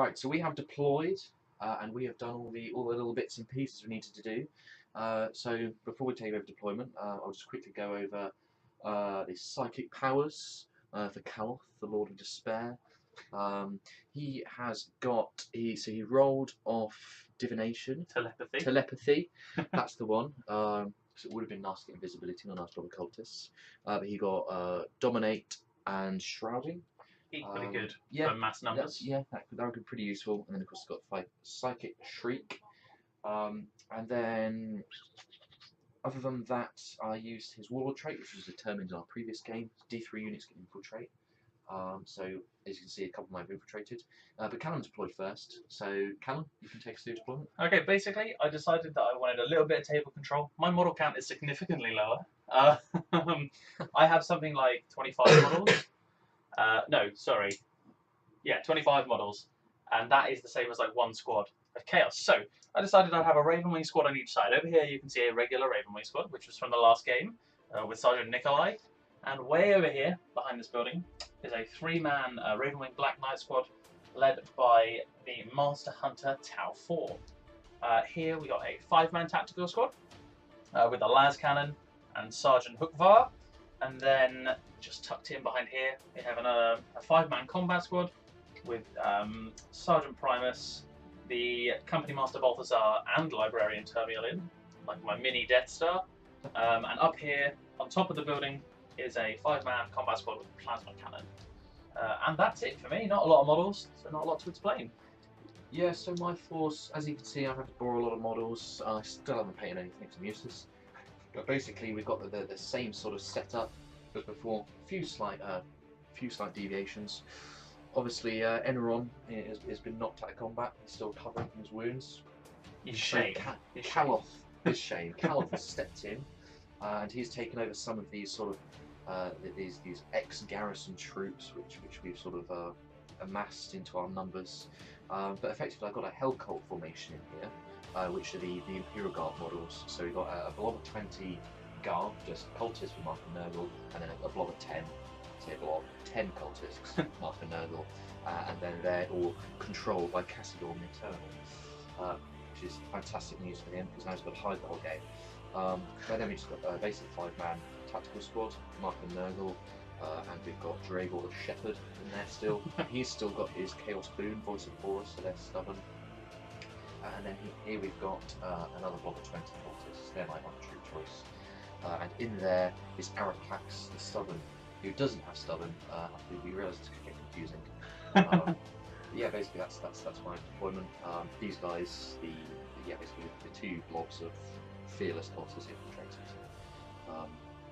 Right, so we have deployed, and we have done all the little bits and pieces we needed to do. So before we take over deployment, I'll just quickly go over the psychic powers for Kaloth, the Lord of Despair. He has got he rolled off divination, telepathy. That's the one. So it would have been nice to get invisibility, not nice to have occultists. But he got dominate and shrouding. Equally good for mass numbers. That would be pretty useful. And then of course it's got psychic shriek. And then other than that, I used his warlord trait, which was determined in our previous game. D3 units can infiltrate. So as you can see, a couple of them I've infiltrated. But Callum deployed first. So Callum, you can take us through deployment. Okay, basically I decided that I wanted a little bit of table control. My model count is significantly lower. I have something like 25 models. No, sorry. Yeah, 25 models. And that is the same as like one squad of Chaos. So I decided I'd have a Ravenwing squad on each side. Over here you can see a regular Ravenwing squad, which was from the last game with Sergeant Nikolai. And way over here, behind this building, is a 3-man Ravenwing Black Knight squad led by the Master Hunter Tau 4. Here we got a 5-man tactical squad with a las cannon and Sergeant Hookvar. And then just tucked in behind here, we have a 5-man combat squad with Sergeant Primus, the Company Master Balthazar, and Librarian Termiolin, like my mini Death Star. And up here, on top of the building, is a 5-man combat squad with a plasma cannon. And that's it for me. Not a lot of models, so not a lot to explain. Yeah, so my force, as you can see, I've had to borrow a lot of models. I still haven't painted anything, so I'm useless. But basically, we've got the same sort of setup as before. Few slight deviations. Obviously, Eneron has been knocked out of combat. He's still recovering from his wounds. Kaloth has stepped in, and he's taken over some of these sort of these ex-garrison troops, which we've sort of amassed into our numbers. But effectively, I've got a Hellcult formation in here, which are the Imperial Guard models. So we've got a blob of 20 Guard, just cultists for Mark and Nurgle, and then a blob of 10. Say a blob, 10 cultists, Mark and Nurgle, and then they're all controlled by Cassidor and Eternal, which is fantastic news for him because now he's got to hide the whole game. But then we've just got a basic 5-man tactical squad, Mark and Nurgle, and we've got Dragor the Shepherd in there still. He's still got his Chaos Boon, Voice of Horus, so they're stubborn. And then here we've got another blob of 20 cultists. They're my troop choice. And in there is Araklax the Stubborn, who doesn't have stubborn. We realised it's going to get confusing. Yeah, basically that's my deployment. These guys, basically the 2 blobs of fearless cultists infiltrators.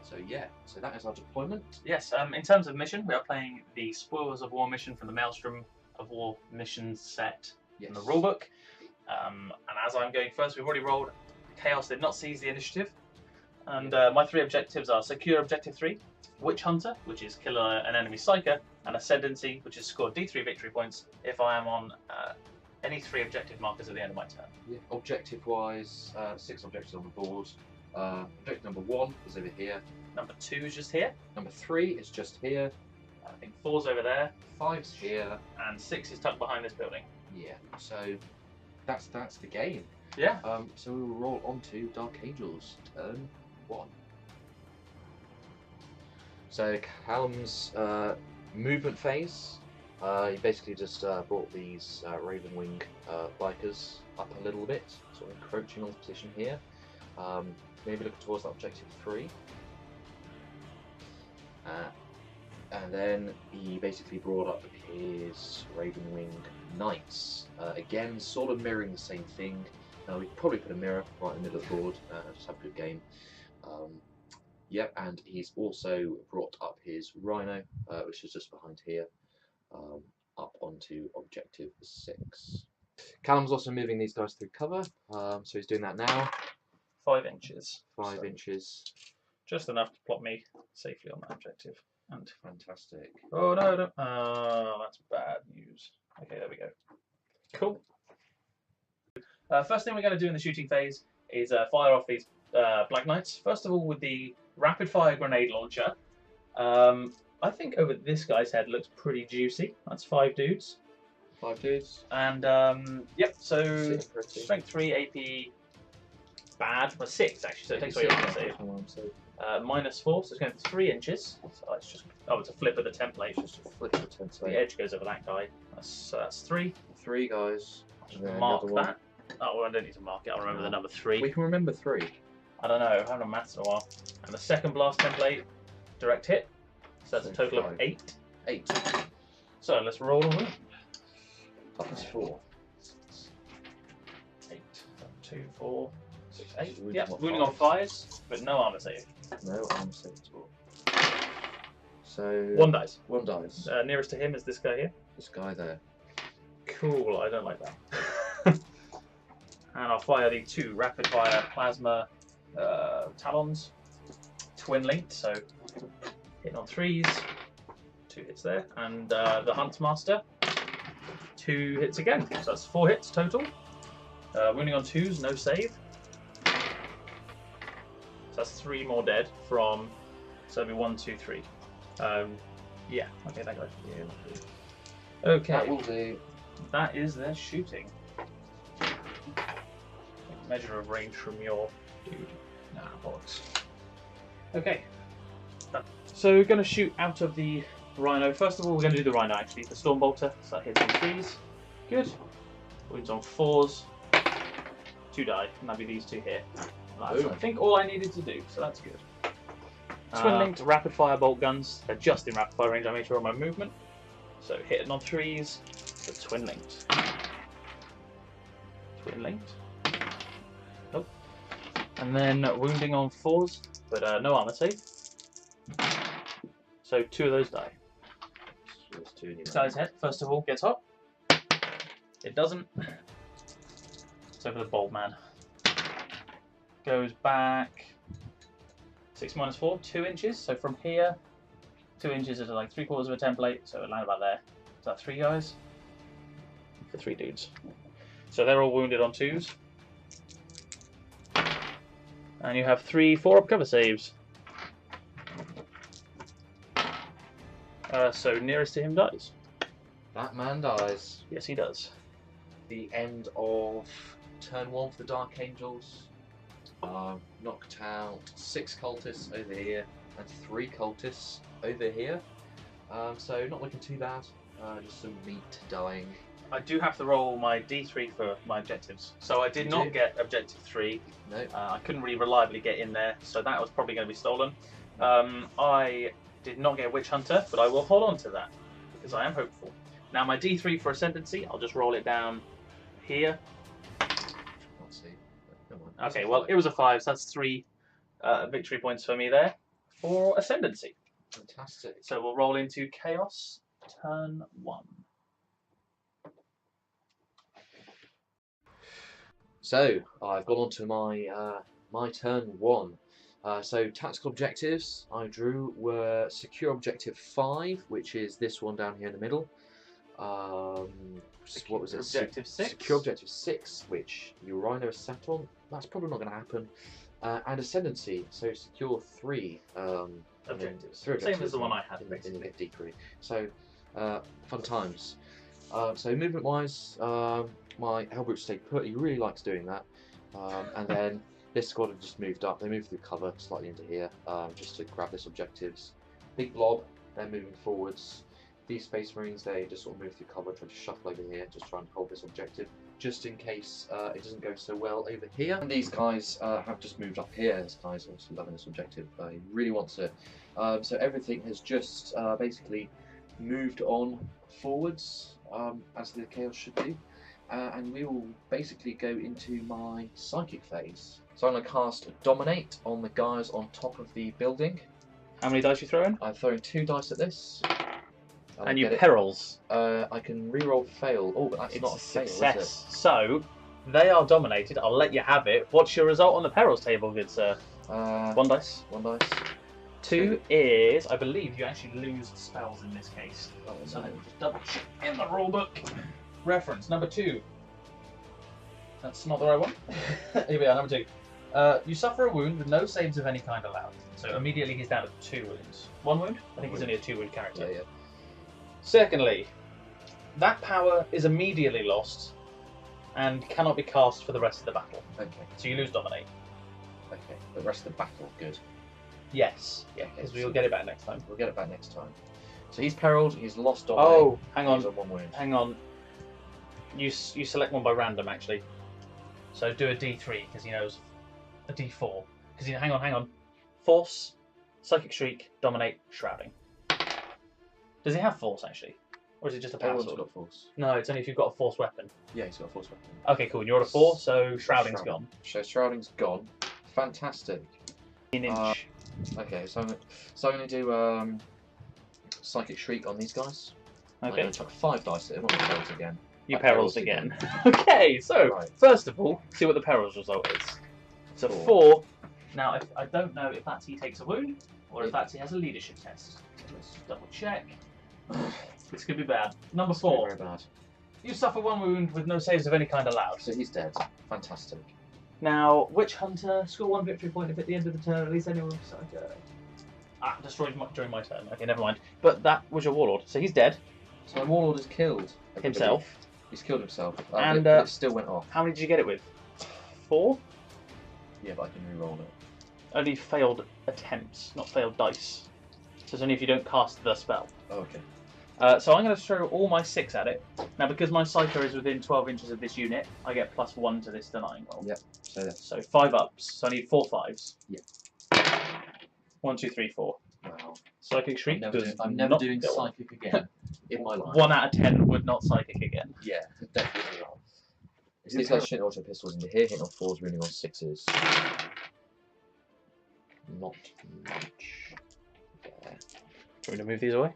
So that is our deployment. Yes, in terms of mission, we are playing the Spoils of War mission from the Maelstrom of War mission set in the rulebook. And as I'm going first, we've already rolled. Chaos did not seize the initiative. And my 3 objectives are Secure Objective 3, Witch Hunter, which is kill an enemy Psyker, and Ascendancy, which is score D3 victory points if I am on any 3 objective markers at the end of my turn. Yeah. Objective-wise, 6 objectives on the board. Objective number 1 is over here. Number 2 is just here. Number 3 is just here. I think 4's over there. 5's here. And 6 is tucked behind this building. Yeah, so that's the game. Yeah. So we will roll on to Dark Angels, turn 1. So Callum's movement phase, he basically just brought these Ravenwing bikers up a little bit, sort of encroaching on the position here. Maybe looking towards that objective 3. And then he basically brought up his Ravenwing Knights. Again, sort of mirroring the same thing. We could probably put a mirror right in the middle of the board and just have a good game. Yep, and he's also brought up his Rhino, which is just behind here, up onto objective 6. Callum's also moving these guys through cover, so he's doing that now. 5 inches. 5 inches. Just enough to plot me safely on that objective. And fantastic. Oh no, no. That's bad news. Okay, there we go. Cool. First thing we're going to do in the shooting phase is fire off these Black Knights. First of all, with the rapid fire grenade launcher. I think over this guy's head looks pretty juicy. That's 5 dudes. 5 dudes. And yep. So Sitting pretty. strength 3, AP bad. Well, 6 actually. So it takes away your armor save. -4, so it's going 3 inches. So it's just it's a flip of the template. It's just Flip the template. the edge goes over that guy. That's 3. 3 guys. And then Mark the other one. that. Oh, well, I don't need to mark it. I'll remember the number 3. We can remember 3. I don't know. I haven't done maths in a while. And the second blast template, direct hit. So that's a total of 8. 8. So let's roll a wound. Plus 4. 8. 2, 4, 6, 8. Wounding Yep, on wounding on 5s, but no armor save. No armor save at all. So 1 dice. 1 dice. Nearest to him is this guy here. This guy there. Cool, I don't like that. And I'll fire the 2 rapid fire plasma talons. Twin linked, so hitting on 3s. 2 hits there. And the Huntmaster. 2 hits again. So that's 4 hits total. Wounding on 2s, no save. So that's 3 more dead from. So it'll be 1, 2, 3. Yeah, okay, that goes. Yeah. Okay. That will do. That is their shooting. Measure of range from your dude. Nah, bollocks. Okay. So we're going to shoot out of the Rhino. First of all, we're going to do the Rhino actually. The Storm Bolter. So that hits on 3s. Good. Wounds on 4s. 2 die. And that'll be these 2 here. That's, I think, all I needed to do. So that's good. Twin linked rapid fire bolt guns. They're just in rapid fire range. I made sure of my movement. So hitting on 3s. The twin linked. Twin linked. Nope. And then wounding on 4s, but no armor save. So 2 of those die. So there's 2 in your Guy's head, first of all, gets hot. It doesn't. So for the bold man. Goes back 6 minus 4, 2 inches. So from here, 2 inches is like 3/4 of a template, so it'll land about there. Is that 3 guys? For 3 dudes. So they're all wounded on 2s. And you have 3 4-up cover saves. So nearest to him dies. That man dies. Yes, he does. The end of turn 1 for the Dark Angels. Knocked out 6 cultists over here and 3 cultists over here. So not looking too bad. Just some meat dying. I do have to roll my D3 for my objectives. So I did not get objective 3. No. I couldn't really reliably get in there, so that was probably going to be stolen. I did not get Witch Hunter, but I will hold on to that because I am hopeful. Now my D3 for Ascendancy, I'll just roll it down here. Let's see. Come on. Okay, well it was a 5, so that's 3 victory points for me there for Ascendancy. Fantastic. So we'll roll into Chaos, turn 1. So I've gone on to my my turn 1. So tactical objectives I drew were secure objective 5, which is this one down here in the middle. What was it? Objective 6. Secure objective 6, which your Rhino is set on. That's probably not going to happen. And Ascendancy, so secure 3 Objectives. 3 Same as the one I had, in basically. the decree. So fun times. So movement wise, my Hellbrute stay put. He really likes doing that. And then this squad have just moved up. They moved through cover slightly into here just to grab this objectives. Big blob, they're moving forwards. These Space Marines, they just sort of move through cover, try to shuffle over here, just trying to hold this objective, just in case it doesn't go so well over here. And these guys have just moved up here. This guy's also loving this objective. He really wants it. So everything has just basically moved on forwards, as the Chaos should do. And we will basically go into my Psychic phase. So I'm going to cast Dominate on the guys on top of the building. How many dice you throw in? I'm throwing 2 dice at this. And you perils. I can reroll fail. Oh, but that's not a fail, success. is it? So they are dominated. I'll let you have it. What's your result on the perils table, good sir? 1 dice. 1 dice. 2 is, I believe, you actually lose spells in this case. Oh, So no. just double check in the rulebook. Reference number 2. That's not the right one. Here we are, number 2. You suffer a wound with no saves of any kind allowed. So immediately he's down to 2 wounds. 1 wound? I think he's only a 2 wound character. Yeah, yeah. Secondly, that power is immediately lost and cannot be cast for the rest of the battle. Okay. So you lose Dominate. Okay. The rest of the battle, good. Yes. Yeah, because we'll get it back next time. We'll get it back next time. So he's perilled. He's lost Dominate. Oh, hang on. He's on 1 wound. Hang on. You select one by random, actually. So do a D3, because he knows a D4. Because hang on. Force, Psychic Shriek, Dominate, Shrouding. Does he have Force, actually? Or is it just a power Everyone's sword? got force. No, it's only if you've got a Force weapon. Yeah, he's got a force weapon. Okay, cool. You're at a 4, so Shrouding's Shrouding. gone. So Shrouding's gone. Fantastic. An inch. Okay, so I'm going to do Psychic Shriek on these guys. I'm Okay. going to chuck 5 dice at him on the perils again. You I perils perils again. Okay, so Right. first of all, see what the perils result is. So 4. 4. Now, I don't know if that's he takes a wound or if Yeah. that's he has a leadership test. So let's double check. This could be bad. Number 4. Very bad. You suffer 1 wound with no saves of any kind allowed. So he's dead. Fantastic. Now, Witch Hunter, score 1 victory point if at the end of the turn, at least anyone destroyed during my turn. Okay, never mind. But that was your Warlord, so he's dead. So the Warlord has killed everybody. Himself. He's killed himself. And, but it still went off. How many did you get it with? 4? Yeah, but I can re-roll it. Only failed attempts, not failed dice. So it's only if you don't cast the spell. Oh, okay. So I'm going to throw all my 6 at it. Now, because my Psycho is within 12 inches of this unit, I get +1 to this denying roll. Yep. So that's So 5 ups. So I need 4 5s. Yeah. 1, 2, 3, 4. wow. Psychic Shriek. I'm never doing Psychic again in my life. 1 out of 10 would not Psychic again. Yeah, definitely not. These guys shooting auto pistols into here, hitting on 4s, wounding on 6s. Not much there. Do you want to move these away?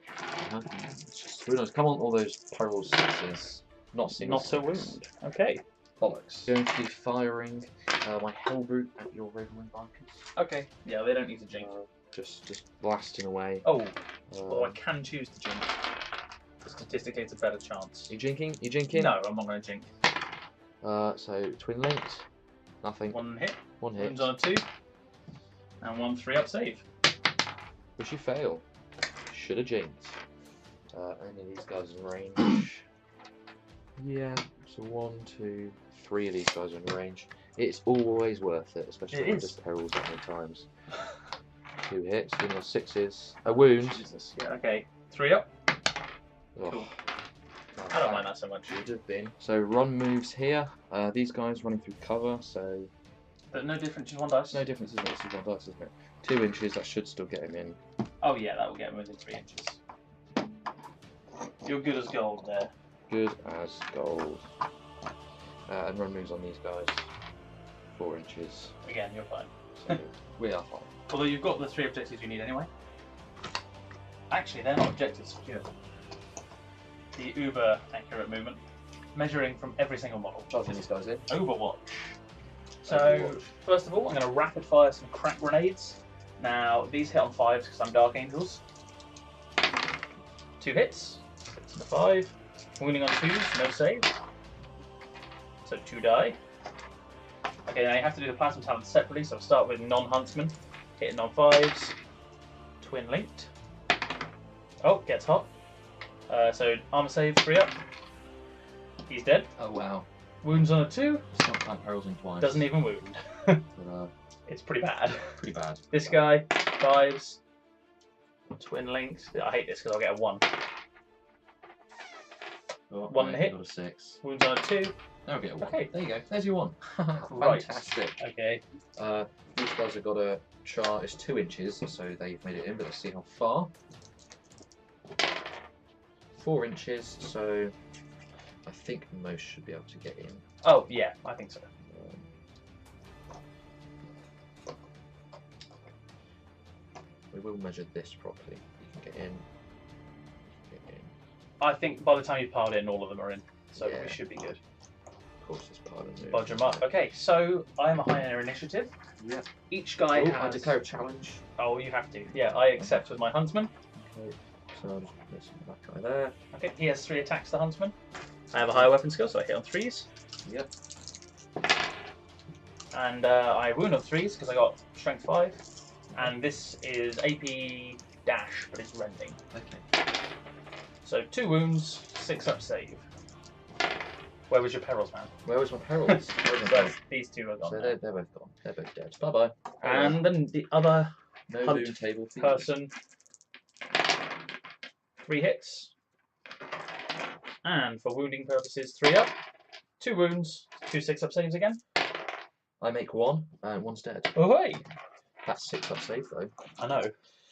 It's just, who knows? Come on, all those peril 6s. Not singles. Not a wound. Okay. Bollocks. Going to be firing my Hellbrute at your Ravenwing Bikers. Okay. Yeah, they don't need to jink. Just blasting away. Oh, although I can choose to jink. Statistically, it's a better chance. You jinking? You jinking? No, I'm not going to jink. So twin linked. Nothing. 1 hit. One hit. Wounds on a 2. And 1 3-up save. Which you fail. Should have jinked. Any of these guys in range. Yeah. So 1, 2, 3 of these guys are in range. It's always worth it, especially when it just perils that many times. 2 hits, 2 more 6s. A wound. Jesus. Yeah, okay. 3-up. Oh. Cool. I don't mind that so much. Should have been. So run moves here. These guys running through cover, so But no difference, just 1 dice. no difference, isn't it? This is 1 dice, isn't it? 2 inches, that should still get him in. Oh yeah, that will get him within 3 inches. You're good as gold there. Good as gold. And run moves on these guys. 4 inches. Again, you're fine. So we are fine. Although you've got the 3 objectives you need anyway. Actually, they're not objectives. Secure. The uber accurate movement, measuring from every single model. Charging these guys in. Overwatch. So, Overwatch. first of all, I'm going to rapid fire some crack grenades. Now, these hit on 5s because I'm Dark Angels. 2 hits, 6 and a 5. Wounding on 2s, no save. So 2 die. Okay, now you have to do the Plasma Talent separately, so I'll start with non-Huntsman. Hitting on 5s. Twin linked. Oh, gets hot. So armor save 3-up. He's dead. Oh wow. Wounds on a 2. It's not like perils in twice. Doesn't even wound. But, It's pretty bad. pretty bad. This guy, 5s. Twin links. I hate this because I'll get a 1. Oh, 1 hit. Got a 6. Wounds on a 2. There we go. 1. Okay. There you go. There's your 1. Right. Fantastic. Okay. These guys have got a char. It's 2 inches, so they've made it in. But let's see how far. 4 inches. So I think most should be able to get in. Oh, yeah, I think so. We will measure this properly. You can get in. Get in. I think by the time you've piled in, all of them are in. So Yeah. we should be good. Of course, it's part of the Budge them up. Okay, so I am a higher initiative. Yeah. Each guy Oh, has... I declare a challenge. Oh, you have to. Yeah, I accept with my Huntsman. Okay. So I'll just place that guy there. Okay, he has 3 attacks, the Huntsman. I have a higher weapon skill, so I hit on 3s. Yep. And I wound on 3s because I got Strength 5. And this is AP dash, but it's rending. Okay. So 2 wounds, 6 up save. Where was your perils, man? Where was my perils? So these 2 are gone. So now. they're both gone. They're both dead. Bye bye. And then the other No hunt loom table for you. person, 3 hits. And for wounding purposes, 3 up. 2 wounds, 2 6 up saves again. I make 1, and 1's dead. Oh, hey! That's 6 up save though. I know.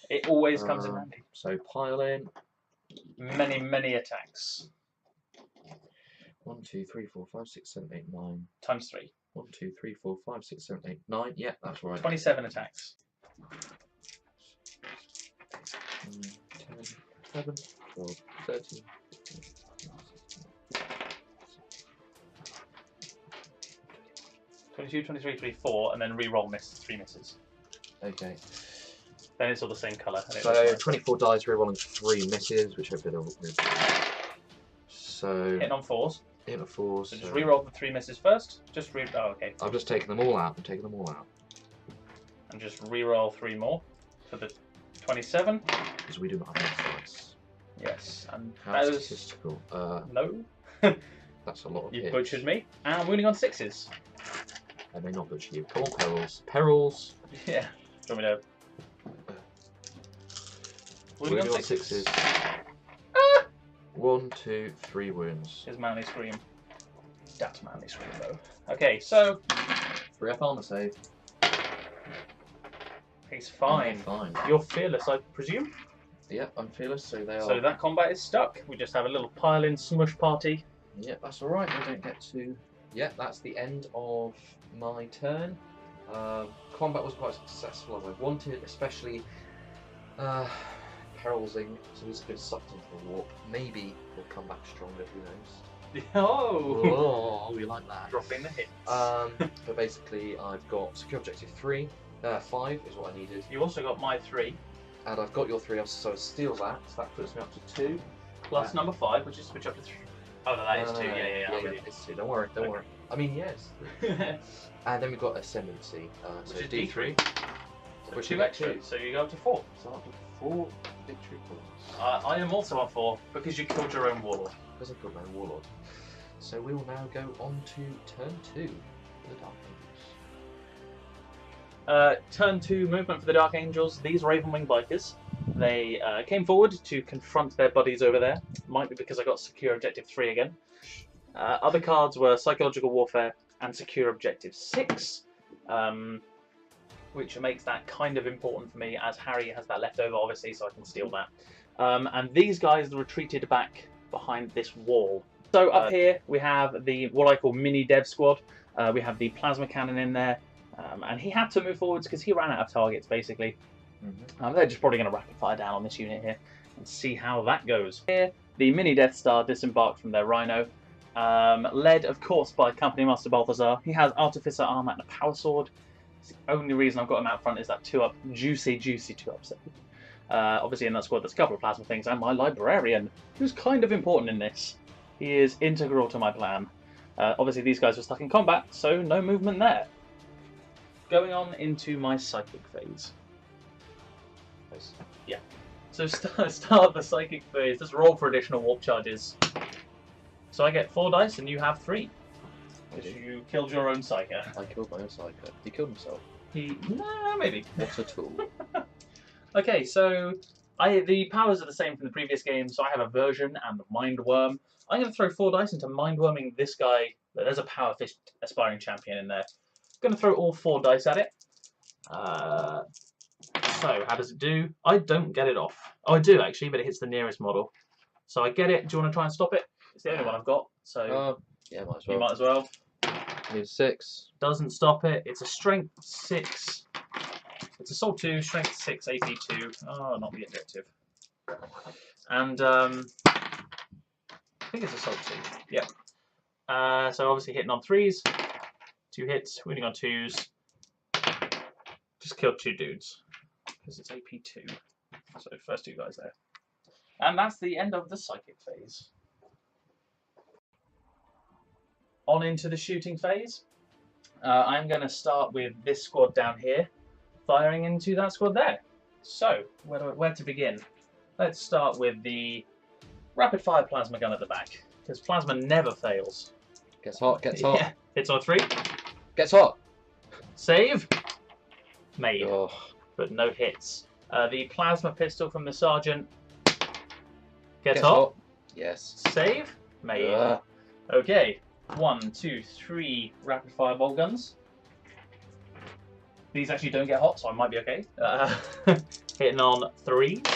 It always comes in handy. So pile in. Many, many attacks. 1, 2, 3, 4, 5, 6, 7, 8, 9. Times 3. 1, 2, 3, 4, 5, 6, 7, 8, 9. Yeah, that's right. 27 attacks. 10, 11, 12, 13. 22, 23, 24, and then re-roll 3 misses. Okay. Then it's all the same colour. So 24 dice, rerolling 3 misses, which hopefully they'll. So. Hitting on 4s. Hit a 4. So just re-roll the 3 misses first. Just oh, okay. I've just taken them all out. I'm taking them all out. And just re-roll 3 more for the 27. Because we do not have enough dice. Yes, and How those. statistical? No. That's a lot of You hits. butchered me. And I'm wounding on 6s. I may not butcher you. Come on, perils. Perils. Yeah. Do you want me to? Wounding on 6s. 1, 2, 3 wounds. His manly scream. That's manly scream though. Okay, so 3 up armor save. he's fine. Fine. You're fearless, I presume. Yep, I'm fearless, so they are. So that combat is stuck. We just have a little pile-in smush party. Yep, that's alright. I don't get to. Yep, that's the end of my turn. Combat was quite successful as I wanted, especially Perilsing, so he's been sucked into the warp. Maybe he'll come back stronger, who knows? Oh! Oh, we like that. Dropping the hits. But basically, I've got secure objective 3. 5 is what I needed. You also got my 3. And I've got your 3, so I steal that, so that puts me up to 2. Plus number 5, which is switch up to 3. Oh, no, that is 2. Yeah. It's 2. Don't worry, don't worry. I mean, yes. And then we've got Ascendancy. Which so is D3. So Which 2 you get extra, 2. so you go up to 4. So up to 4 victory points. I am also on 4 because you killed your own warlord. Because I killed my own warlord. So we will now go on to turn 2 for the Dark Angels. Turn 2 movement for the Dark Angels. These Ravenwing bikers, they came forward to confront their buddies over there. Might be because I got secure objective 3 again. Other cards were Psychological Warfare and Secure Objective 6, which makes that kind of important for me as Harry has that left over, obviously, so I can steal that. And these guys retreated back behind this wall. So up here we have the what I call mini dev squad. We have the plasma cannon in there, and he had to move forwards because he ran out of targets basically. They're just probably going to rapid fire down on this unit here and see how that goes. Here, the mini Death Star disembarked from their Rhino, led of course by Company Master Balthazar. He has Artificer Armor and a Power Sword. The only reason I've got him out front is that 2-up, juicy 2-up save. Obviously in that squad there's a couple of plasma things and my Librarian, who's kind of important in this. He is integral to my plan. Obviously these guys were stuck in combat, so no movement there. Going on into my Psychic phase. Yeah. So start the Psychic phase, just roll for additional warp charges. So I get 4 dice and you have 3. Because you killed your own Psyker. I killed my own Psyker. He killed himself. No, maybe. What a tool. Okay, so the powers are the same from the previous game, so I have Aversion and Mind Worm. I'm going to throw 4 dice into Mind Worming this guy. There's a Power Fist Aspiring Champion in there. I'm going to throw all 4 dice at it. So, how does it do? I don't get it off. Oh, I do actually, but it hits the nearest model. So I get it. Do you want to try and stop it? It's the only one I've got, so yeah, might as well. you might as well. Need 6. Doesn't stop it. It's a Strength 6. It's Assault 2, Strength 6, AP 2. Oh, not the objective. And I think it's Assault 2. Yeah. So obviously hitting on 3s. 2 hits, winning on 2s. Just killed 2 dudes. Because it's AP 2. So first 2 guys there. And that's the end of the Psychic phase. On into the shooting phase. I'm going to start with this squad down here, firing into that squad there. So, where to begin? Let's start with the rapid fire plasma gun at the back, because plasma never fails. Gets hot, gets hot. Yeah. Hits on 3. Gets hot. Save. Made. Oh. But no hits. The plasma pistol from the sergeant. Gets Gets hot. hot. Yes. Save. Made. Okay. 1, 2, 3 rapid fire bolt guns. These actually don't get hot, so I might be okay. Hitting on 3s.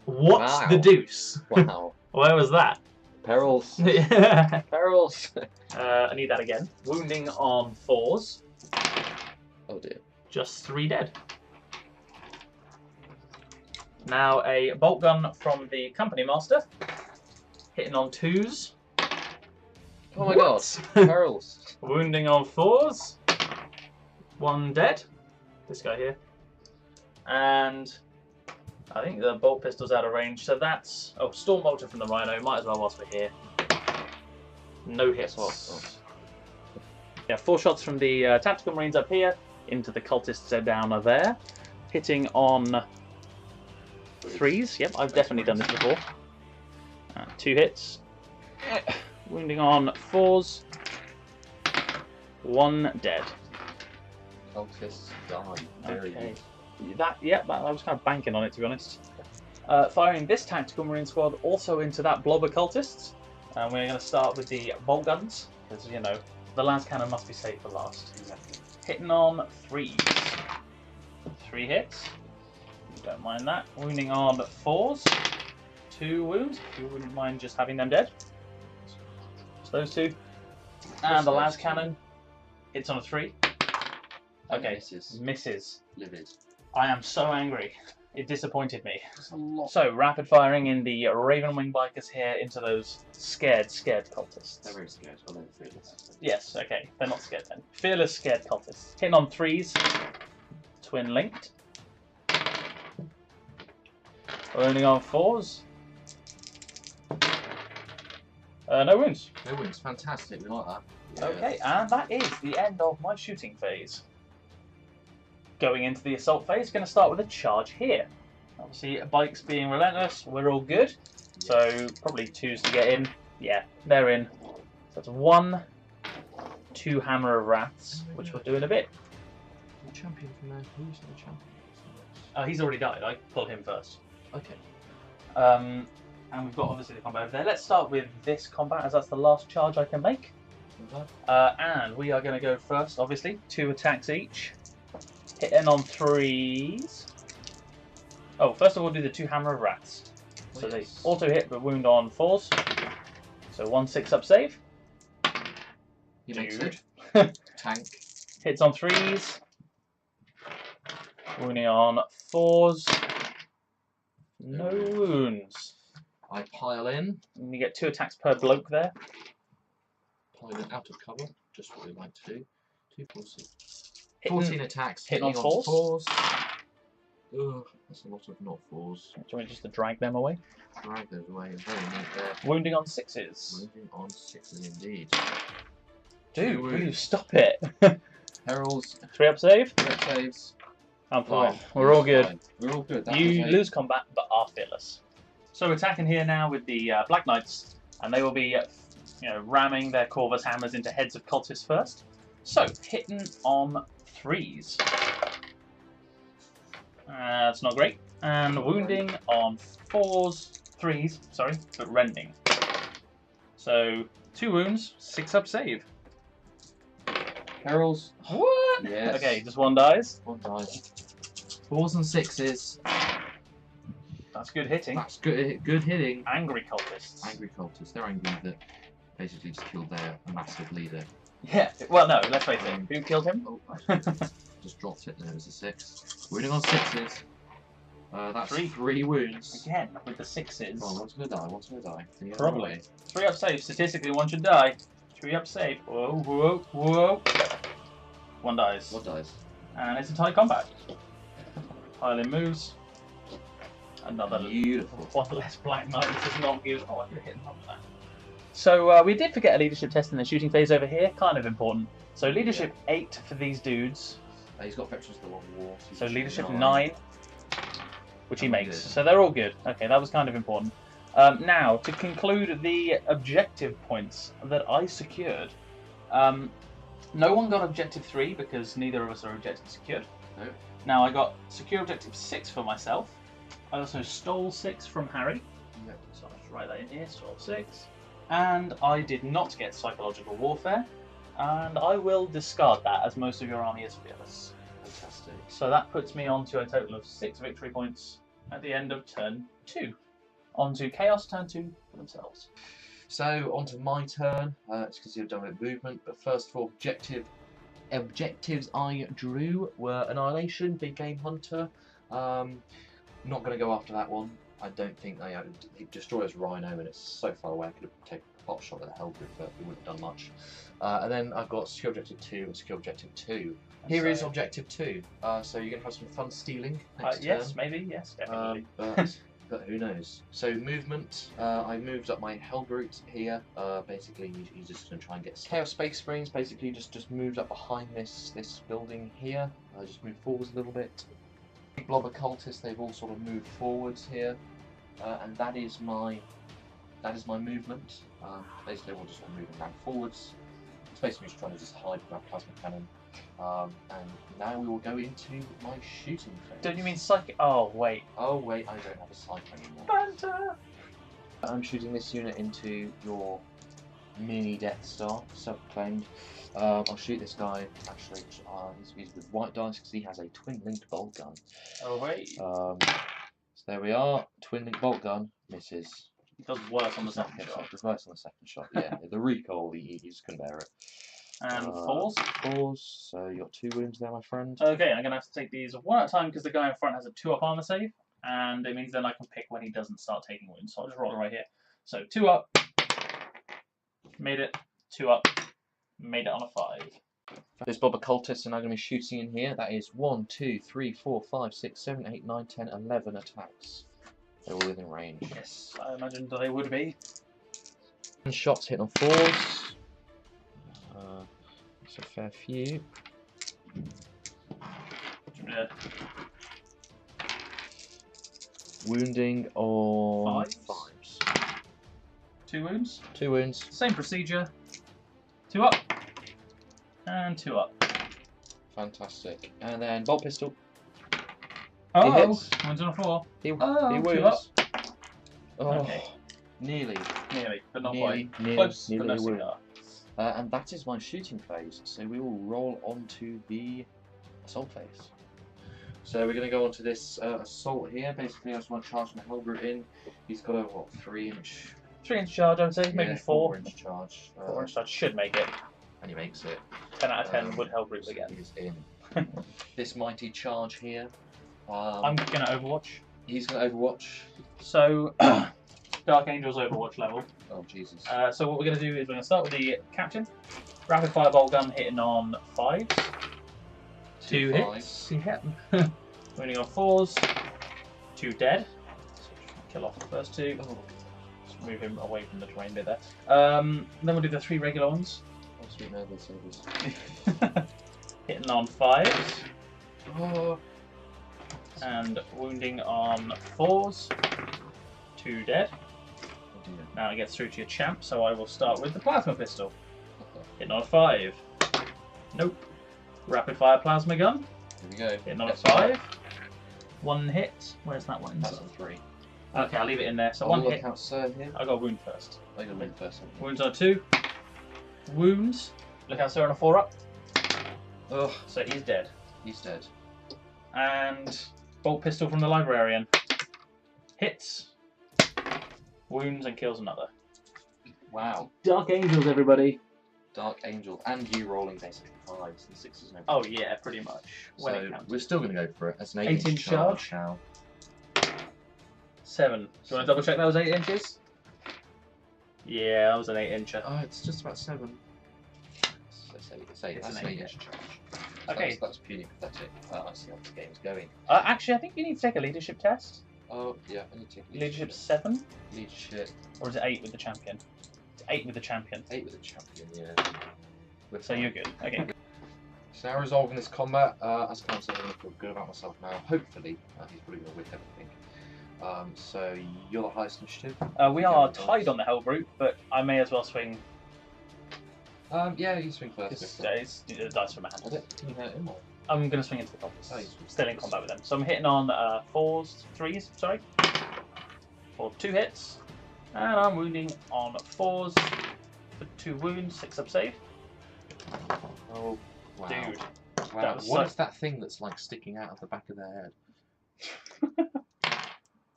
What's Wow. the deuce? Wow. Where was that? Perils. Yeah. Perils. I need that again. Wounding on 4s. Oh dear. Just 3 dead. Now a bolt gun from the company master. Hitting on 2s. Oh my What? god. Perils. Wounding on 4s. 1 dead. This guy here. And I think the bolt pistol's out of range, so that's... Oh, Storm Bolter from the Rhino. Might as well whilst we're here. No hits. Oh. Yeah, 4 shots from the Tactical Marines up here. Into the cultists down there. Hitting on 3s. Yep, I've definitely done this before. 2 hits. Wounding on 4s. 1 dead. Cultists die. Very Okay. good. I was kind of banking on it, to be honest. Firing this Tactical Marine squad also into that blob of cultists. And we're going to start with the bolt guns, because, you know, the las cannon must be saved for last. Exactly. Hitting on 3s. 3 hits. Don't mind that. Wounding on 4s. 2 wounds, if you wouldn't mind just having them dead. So those 2. And the las cannon hits on a 3. Okay, misses. Livid. I am so angry. It disappointed me. That's a lot. So, rapid firing in the Raven Wing bikers here into those scared cultists. They're very scared. Well, they're fearless. Yes, okay. They're not scared then. Fearless, scared cultists. Hitting on 3s. Twin linked. Wounding on 4s. No wounds. No wounds. Fantastic. We like that. Yeah. Okay, and that is the end of my shooting phase. Going into the assault phase, going to start with a charge here. Obviously, bikes being relentless, we're all good. So, probably 2s to get in. Yeah, they're in. So that's 1, 2 Hammer of Wraths, which we'll do in a bit. The champion from there. Who's the champion? He's already died, I pulled him first. Okay. And we've got obviously the combat over there. Let's start with this combat, as that's the last charge I can make. And we are going to go first, obviously. 2 attacks each. Hitting on 3s. Oh, first of all, we'll do the 2 Hammer of Wraths. So they auto hit but wound on 4s. So 1 6-up save. He makes it. Tank. Hits on 3s. Wounding on 4s. No wounds. I pile in. And you get 2 attacks per bloke there. Pile in out of cover. Just what we like to do. 2, 4, 6. Hitting, 14 attacks. hitting on 4s. Ugh, that's a lot of not 4s. Do you want just to drag them away? Drag those away. Very neat there. Wounding on 6s. Moving on 6s indeed. Dude, will you stop it? Heralds. 3-up save. 3-up saves. I'm fine. Oh, We're all good. fine. We're all good. That You was lose combat, but are fearless. So attacking here now with the Black Knights, and they will be, ramming their Corvus hammers into heads of cultists first. So hitting on 3s. That's not great. And wounding on 3s, but rending. So 2 wounds, 6-up save. Heralds. What? Yes. Okay, just 1 dies. 1 dies. 4s and 6s. That's good hitting. That's good. Good hitting. Angry cultists. Angry cultists. They're angry that basically just killed their massive leader. Yeah. Well, no. Let's face it. Who killed him? Oh, just dropped it. There was a 6. Wounding on 6s. That's 3 wounds. Again with the 6s. Oh, one's gonna die. One's gonna die. Can you get Probably. away? 3-up save. Statistically, 1 should die. 3-up save. Whoa, whoa, whoa. 1 dies. 1 dies. And it's a tight combat. Piling moves. Another Beautiful. 1 less Black Knight. This is not good. Oh, I could hit him up with that. So we did forget a leadership test in the shooting phase over here. Kind of important. So leadership 8 for these dudes. He's got veterans of the Long War. So leadership 9, which he Oh, makes. good. So they're all good. Okay, that was kind of important. Now, to conclude the objective points that I secured, no one got objective 3 because neither of us are objective secured. No. Now, I got secure objective 6 for myself. I also stole 6 from Harry. Yep. So I'll just write that in here, stole 6. And I did not get psychological warfare. And I will discard that as most of your army is fearless. Fantastic. So that puts me on to a total of 6 victory points at the end of turn 2. On to Chaos turn 2 for themselves. So, on to my turn. It's because you've done with movement, but first of all, objectives I drew were Annihilation, Big Game Hunter. Not going to go after that one. I don't think it destroys Rhino, and it's so far away. I could have taken a pot shot at the Hellgroup, but it wouldn't have done much. And then I've got Secure Objective 2 and Secure Objective 2. Here is Objective 2. So you're going to have some fun stealing next Yes, turn. maybe, yes, definitely. But who knows? So movement, I moved up my Hellbrute here. Basically, he's just going to try and get Chaos Space Marines. Basically, just moved up behind this building here. Just moved forwards a little bit. Big blob of cultists. They've all sort of moved forwards here, and that is my movement. Basically, we'll just move around forwards. It's basically just trying to hide with our plasma cannon. And now we will go into my shooting phase. Don't you mean psychic? Oh, wait. Oh, wait, I don't have a psych anymore. Banter! I'm shooting this unit into your mini Death Star, self-claimed. I'll shoot this guy, actually, he's with white dice because he has a twin-linked bolt gun. Oh, wait. So there we are, twin-linked bolt gun, misses. It does worse on the second shot. It does worse on the second shot, yeah. The recoil, he just couldn't bear it. And 4s. 4s, so you got 2 wounds there, my friend. Okay, I'm going to have to take these one at a time because the guy in front has a 2-up armor save, and it means then I can pick when he doesn't start taking wounds. So I'll just roll it right here. So 2 up, made it, 2 up, made it on a 5. This Bob Occultists are now going to be shooting in here. That is 1, 2, 3, 4, 5, 6, 7, 8, 9, 10, 11 attacks. They're all within range. Yes, I imagined they would be. Shots hit on 4s. It's a fair few. Yeah. Wounding on 5s. 2 wounds. 2 wounds. Same procedure. 2 up. And 2 up. Fantastic. And then bolt pistol. Oh, he hits. wounds on a 4. He 2 wounds. up. Oh, Okay. nearly. Nearly, but not Nearly, quite. Close, nearly but no a wound. cigar. And that is my shooting phase. So we will roll on to the assault phase. So we're going to go on to this assault here. Basically, I just want to charge my Hellbrute in. He's got a, what, 3-inch? 3-inch charge, I would say. Maybe 4. 4-inch charge. 4-inch charge should make it. And he makes it. 10 out of 10 would help Roots So again. he's in. This mighty charge here. I'm going to Overwatch. He's going to Overwatch. So, Dark Angel's Overwatch level. Oh, Jesus. So what we're going to do is we're going to start with the Captain. Rapid fire bolt gun hitting on 5s. 2 hits. Yeah. Wounding on 4s. 2 dead. So kill off the first 2. Oh. Just move him away from the terrain bit there. Then we'll do the 3 regular ones. Oh, sweet noble service. Hitting on 5s. Oh. And wounding on 4s. 2 dead. Oh, dear. Now it gets through to your champ, so I will start with the plasma pistol. Hitting on 5. Nope. Rapid fire plasma gun. Here we go. Hitting on a 5. 1 hit. Where's that one? That's a 3. Okay, I'll leave it in there. So I'll 1 look hit. out, sir, here. I got a wound first. I got a wound first. Wounds on a 2. Wounds. Look out, sir, on a 4 up. Ugh, So he's dead. he's dead. And bolt pistol from the librarian. Hits. Wounds and kills another. Wow. Dark Angels, everybody. Dark Angel. And you rolling basically 5s and 6s and everything. Oh yeah, pretty much. When it So counts. we're still going to go for it. That's an 8-inch 8-inch charge. now. 7. Do you want to double check that was 8 inches? Yeah, that was an 8-incher. Oh, it's just about 7. It's 8. It's That's an an 8, 8-inch charge. Okay. That's purely pathetic. I see how the game's going. Actually, I think you need to take a leadership test. Oh, yeah, I need to take Leadership 7? Leadership. Or is it 8 with the champion? It's 8 with the champion. 8 with the champion, yeah. So you're good. Okay. So now resolving this combat, as I can't say I feel good about myself now. Hopefully, he's probably going to whip everything. So you're the highest initiative. We are tied on the Hellbrute, but I may as well swing. Yeah, you swing first. It's dice from my hand. Can you hurt him or? I'm going to swing into the cultists. Oh, Still in combat with them. So I'm hitting on 3s, sorry. For 2 hits. And I'm wounding on 4s for 2 wounds, 6 up save. Oh, wow. Dude. Wow. What is that thing that's like sticking out of the back of their head?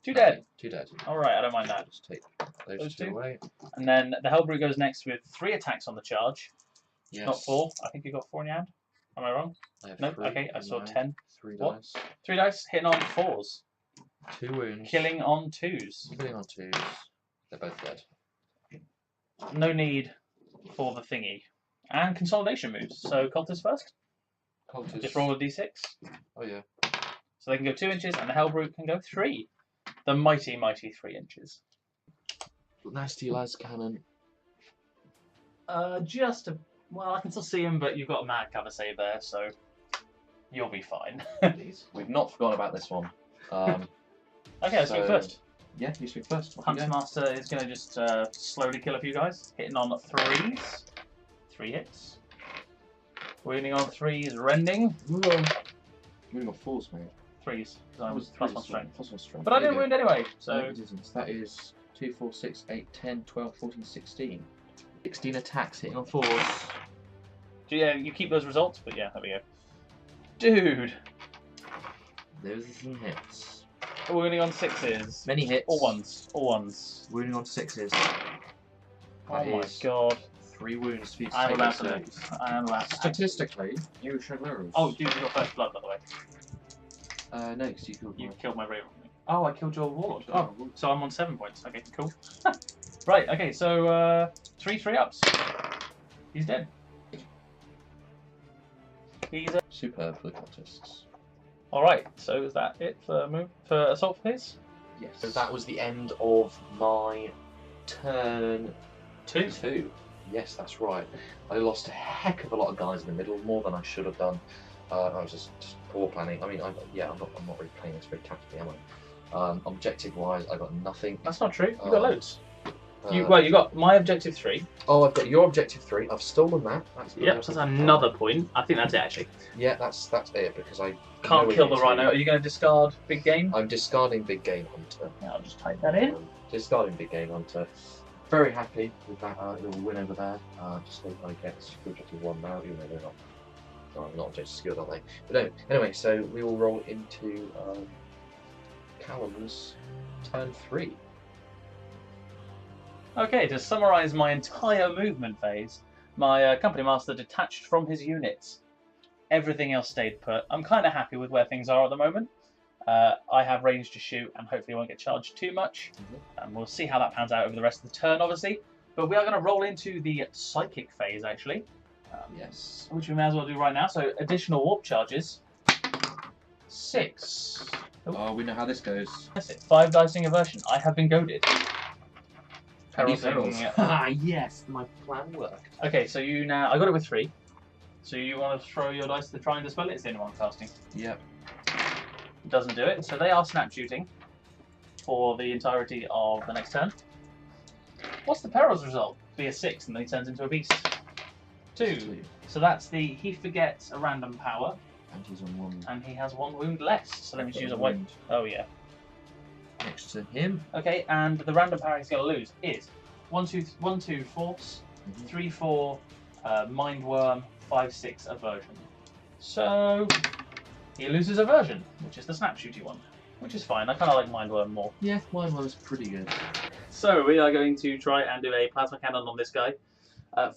2 dead. 2 dead. Alright, I don't mind that. Just take those 2 away. And then the Hellbrute goes next with 3 attacks on the charge. Yes. Not 4. I think you got 4 in your hand. Am I wrong? I have Nope. 3 Okay, I saw 10. 3 What? dice. 3 dice, hitting on 4s. 2 wounds. Killing on 2s. Killing on 2s. They're both dead. No need for the thingy. And consolidation moves. So cultist first. Cultist. Just roll a d6. Oh yeah. So they can go 2 inches and the Hellbrute can go 3. The mighty, mighty 3 inches. Nasty las cannon. Well, I can still see him, but you've got a mad cover save there, so you'll be fine. We've not forgotten about this one. Okay, let's go first. Yeah, you speak first. Hunter Master is going to just slowly kill a few guys. Hitting on 3s. 3 hits. Wounding on 3s, rending. Wounding on 4s, mate. 3s. I was +1 strength. +1 strength. But I didn't wound anyway, so... No, it isn't. That is 2, 4, 6, 8, 10, 12, 14, 16. 16 attacks hitting on 4s. Yeah, you keep those results, but yeah, there we go. Dude! Those are some hits. Wounding on 6s. Many hits. All 1s. All 1s. Wounding on 6s. Oh my god. 3 wounds for each. I am about to lose. I am about to... Statistically, you should lose. Oh, dude, you got first blood, by the way. No, because you killed You me. killed my Raven. Oh, I killed your Warlord. Oh, so I'm on 7 points. Okay, cool. Right, okay, so 3 3-ups. He's dead. He's superb for the cultists. Alright, so is that it for assault phase? Yes. So that was the end of my turn 2. Yes, that's right. I lost a heck of a lot of guys in the middle, more than I should have done. I was just poor planning. I mean, I'm not really playing this very tactically, am I? Objective-wise, I got nothing. That's not true. You got loads. You you got my objective 3. Oh, I've got your objective 3. I've stolen that. Yep, so that's another point. I think that's it actually. Yeah, that's it because I can't kill the rhino. Are you going to discard big game? I'm discarding big game hunter. Yeah, I'll just type that in. Discarding big game hunter. Very happy with that little win over there. Just hope I get objective 1 now, even though they're not. No, not objective skilled, are they? But no, anyway, so we will roll into Callum's turn 3. Okay, to summarise my entire movement phase, my company master detached from his units. Everything else stayed put. I'm kind of happy with where things are at the moment. I have range to shoot and hopefully won't get charged too much. And we'll see how that pans out over the rest of the turn, obviously. But we are going to roll into the psychic phase, actually. Yes. Which we may as well do right now. So, additional warp charges. 6. Oh, we know how this goes. That's it. 5 dicing aversion. I have been goaded. Perils. Ah, yes, my plan worked. Okay, so you now... I got it with 3. So you want to throw your dice to try and dispel it? It's the only one casting. Yep. Doesn't do it. So they are snap shooting for the entirety of the next turn. What's the perils result? Be a 6 and then he turns into a beast. 2. So that's the... He forgets a random power. And he's on 1. And he has 1 wound less. So let me just use a wound. Oh, yeah. Next to him. Okay, and the random power he's going to lose is 1/2 force, 3/4 mind worm, 5/6 aversion. So he loses aversion, which is the snap shooty one, which is fine. I kind of like mind worm more. Yeah, mind worm's pretty good. So we are going to try and do a plasma cannon on this guy.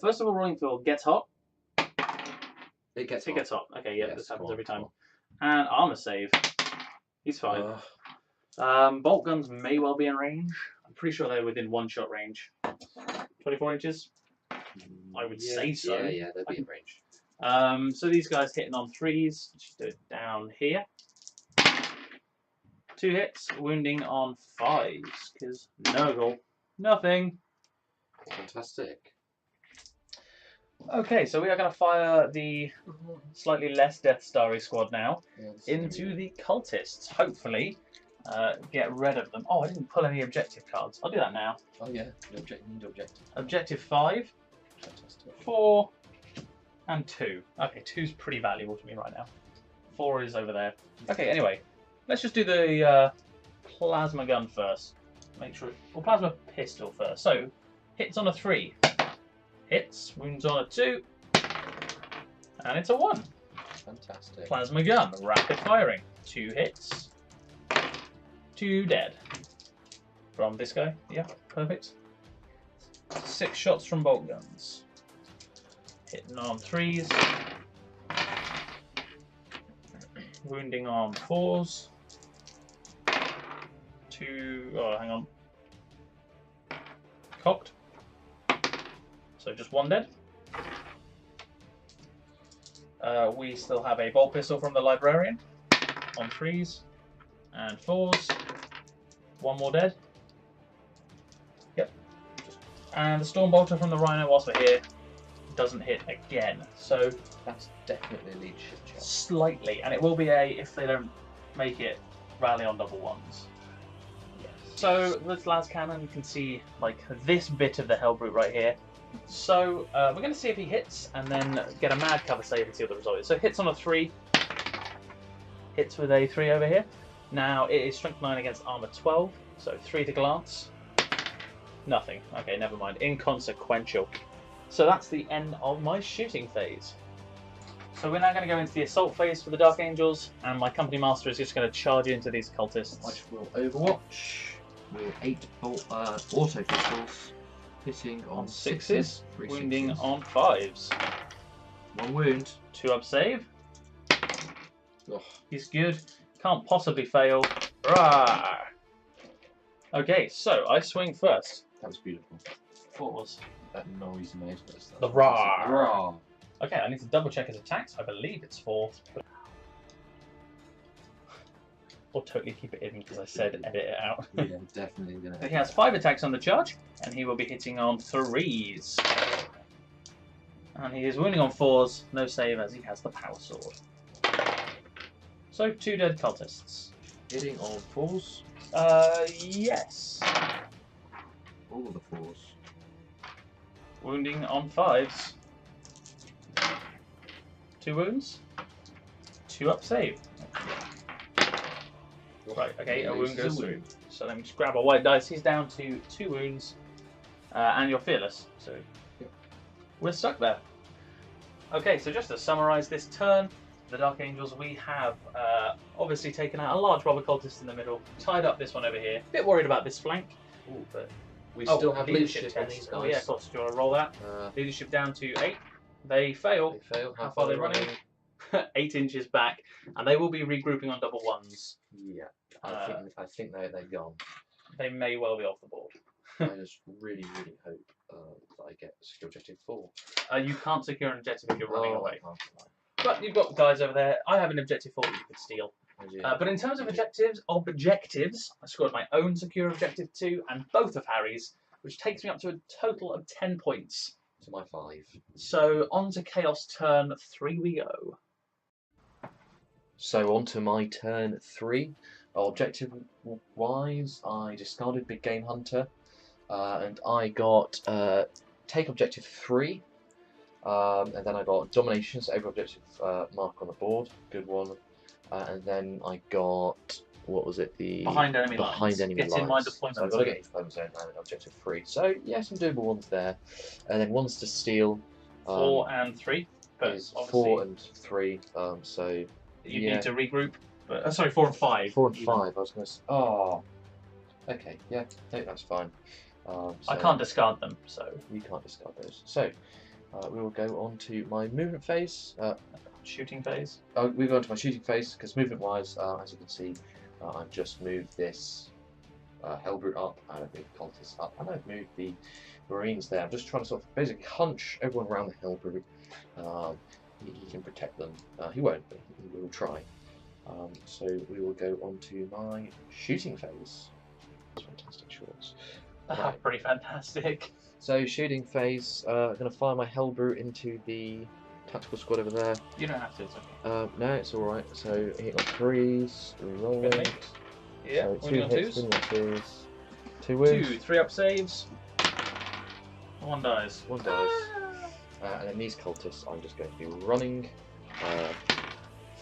First of all, rolling for get hot. It gets hot. Okay, yeah, this happens every time. Hot. And armor save. He's fine. Bolt guns may well be in range. I'm pretty sure they're within 1-shot range. 24 inches? I would say so. Yeah, they'll be in range. So these guys hitting on 3s. Just do it down here. 2 hits, wounding on 5s. Because Nurgle, nothing. Fantastic. Okay, so we are going to fire the slightly less Death Starry squad now into the cultists. Hopefully, get rid of them. Oh, I didn't pull any objective cards. I'll do that now. Oh yeah, you need objective. Objective 5, Fantastic. 4, and 2. Okay, 2's pretty valuable to me right now. 4 is over there. Okay, anyway, let's just do the plasma gun first. Make sure, well, plasma pistol first. So, hits on a 3, hits, wounds on a 2, and it's a 1. Fantastic. Plasma gun, rapid firing, 2 hits, 2 dead. From this guy, yeah, perfect. 6 shots from bolt guns. Hitting on 3s. Wounding on 4s. 2, oh, hang on. Cocked. So just 1 dead. We still have a bolt pistol from the librarian on 3s and 4s. 1 more dead. Yep. And the storm bolter from the rhino whilst we're here doesn't hit again. So That's definitely a leadership check. slightly, and it will be a if they don't make it, rally on double 1s. Yes. So this las cannon, you can see like this bit of the Hellbrute right here. So we're going to see if he hits, and then get a mad cover save and see what the result is. So hits on a 3, hits with a 3 over here. Now it is strength 9 against armor 12, so 3 to glance. Nothing. Okay, never mind. Inconsequential. So that's the end of my shooting phase. So we're now going to go into the assault phase for the Dark Angels, and my company master is just going to charge into these cultists. I will Overwatch with 8 auto pistols, hitting on 6s, 3 wounding 6s. on 5s. 1 wound. 2 up save. Oh, He's good. Can't possibly fail. Rawr. Okay, so I swing first. that was beautiful. What was? That noise made. The rawr. Rawr. Okay, I need to double check his attacks. I believe it's 4. Or totally keep it in because I said edit it out. Yeah, definitely gonna. He has 5 attacks on the charge, and he will be hitting on 3s. And he is wounding on 4s, no save as he has the power sword. So 2 dead cultists. Hitting on 4s. Yes. All of the 4s. Wounding on 5s. 2 wounds. 2 up save. Right, okay, a wound goes through. So let me just grab a white dice. He's down to 2 wounds. And you're fearless. So we're stuck there. Okay, so just to summarise this turn, the Dark Angels, we have obviously taken out a large robber cultist in the middle, tied up this one over here. Bit worried about this flank. Ooh, but We still have leadership on test. these guys. Oh yeah, of course. Do you want to roll that? Leadership down to 8. They fail. They fail. How far are they running? 8 inches back, and they will be regrouping on double 1s. Yeah, I think they're gone. They may well be off the board. I just really hope that I get secure objective 4. You can't secure an objective if you're running Oh, away. I can't. But you've got guys over there. I have an objective 4 that you could steal. I do. But in terms of objectives, I scored my own secure objective 2 and both of Harry's, which takes me up to a total of 10 points. To my 5. So on to Chaos turn 3 we go. So on to my turn 3. Objective wise, I discarded Big Game Hunter, and I got take objective 3, and then I got Domination, so every objective mark on the board, good one, and then I got, what was it, the Behind enemy lines. enemy Get lines. in my deployment So I've got to get into deployment zone and objective 3. So yeah, some doable ones there, and then ones to steal. 4 and 3. But Is 4 and 3. So you yeah. need to regroup. But, sorry, 4 and 5. 4 and 5. I was going to. Oh. Okay. Yeah. No, that's fine. So I can't discard them, so You can't discard those. So we will go on to my movement phase. shooting phase. We go on to my shooting phase because movement-wise, as you can see, I've just moved this Hellbrute up, and I've moved Cultist up, and I've moved the Marines there. I'm just trying to sort of basically hunch everyone around the Hellbrute. He can protect them. He won't, but he will try. So we will go on to my shooting phase. Fantastic shorts. Right. Pretty fantastic. So shooting phase, I'm going to fire my Hellbrute into the tactical squad over there. You don't have to, it's okay. No, it's alright. So hitting on 3s, rolling. Yeah, So wounding on twos. Wounding on twos. 2 wounds. 2 3 up saves. 1 dies. 1 dies. And then these cultists, I'm just going to be running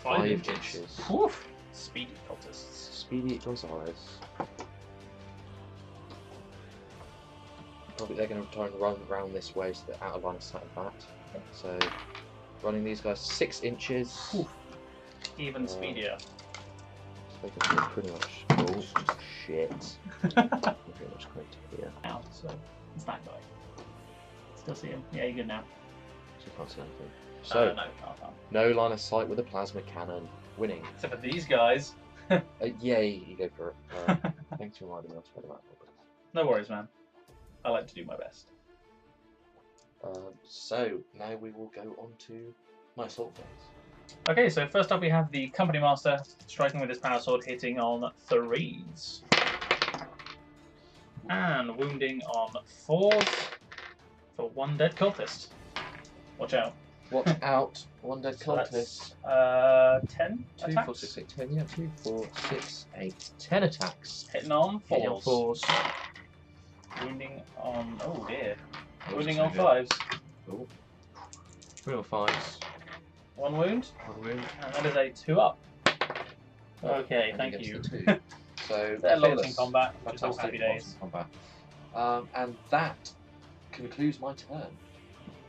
5 inches. Oof. Speedy cultists. Speedy Gonzalez. Probably they're going to try and run around this way so they're out of line of sight of that. So running these guys 6 inches. Oof. Even speedier. They can pretty much. Oh, shit. Pretty much correct here. Now, so it's that guy. Still see him? Yeah, you're good now. So you can't see anything. So no, can't. no line of sight with a plasma cannon. Winning. Except for these guys. Yeah, you go for it. Thanks for reminding me. I'll spread them out a little bit. No worries, man. I like to do my best. So now we will go on to my assault phase. Okay, so first up we have the Company Master striking with his power sword, hitting on 3s. And wounding on 4s for 1 dead cultist. Watch out. Watch out, 1 dead So cultist. that's, 10 2, attacks. 4, 6, 8, 10. Yeah, 2, 4, 6, 8, 10 attacks. Hitting on 4s. Hitting on 4s. Wounding on... oh dear. Oh, Wounding so on good. 5s. Oh. 3 or 5s. 1 wound. 1 wound. And that is a 2 up. Okay, And thank against you. the 2. So They're locked in fearless. combat, which is all Fantastic, happy days. locked in combat. And that concludes my turn.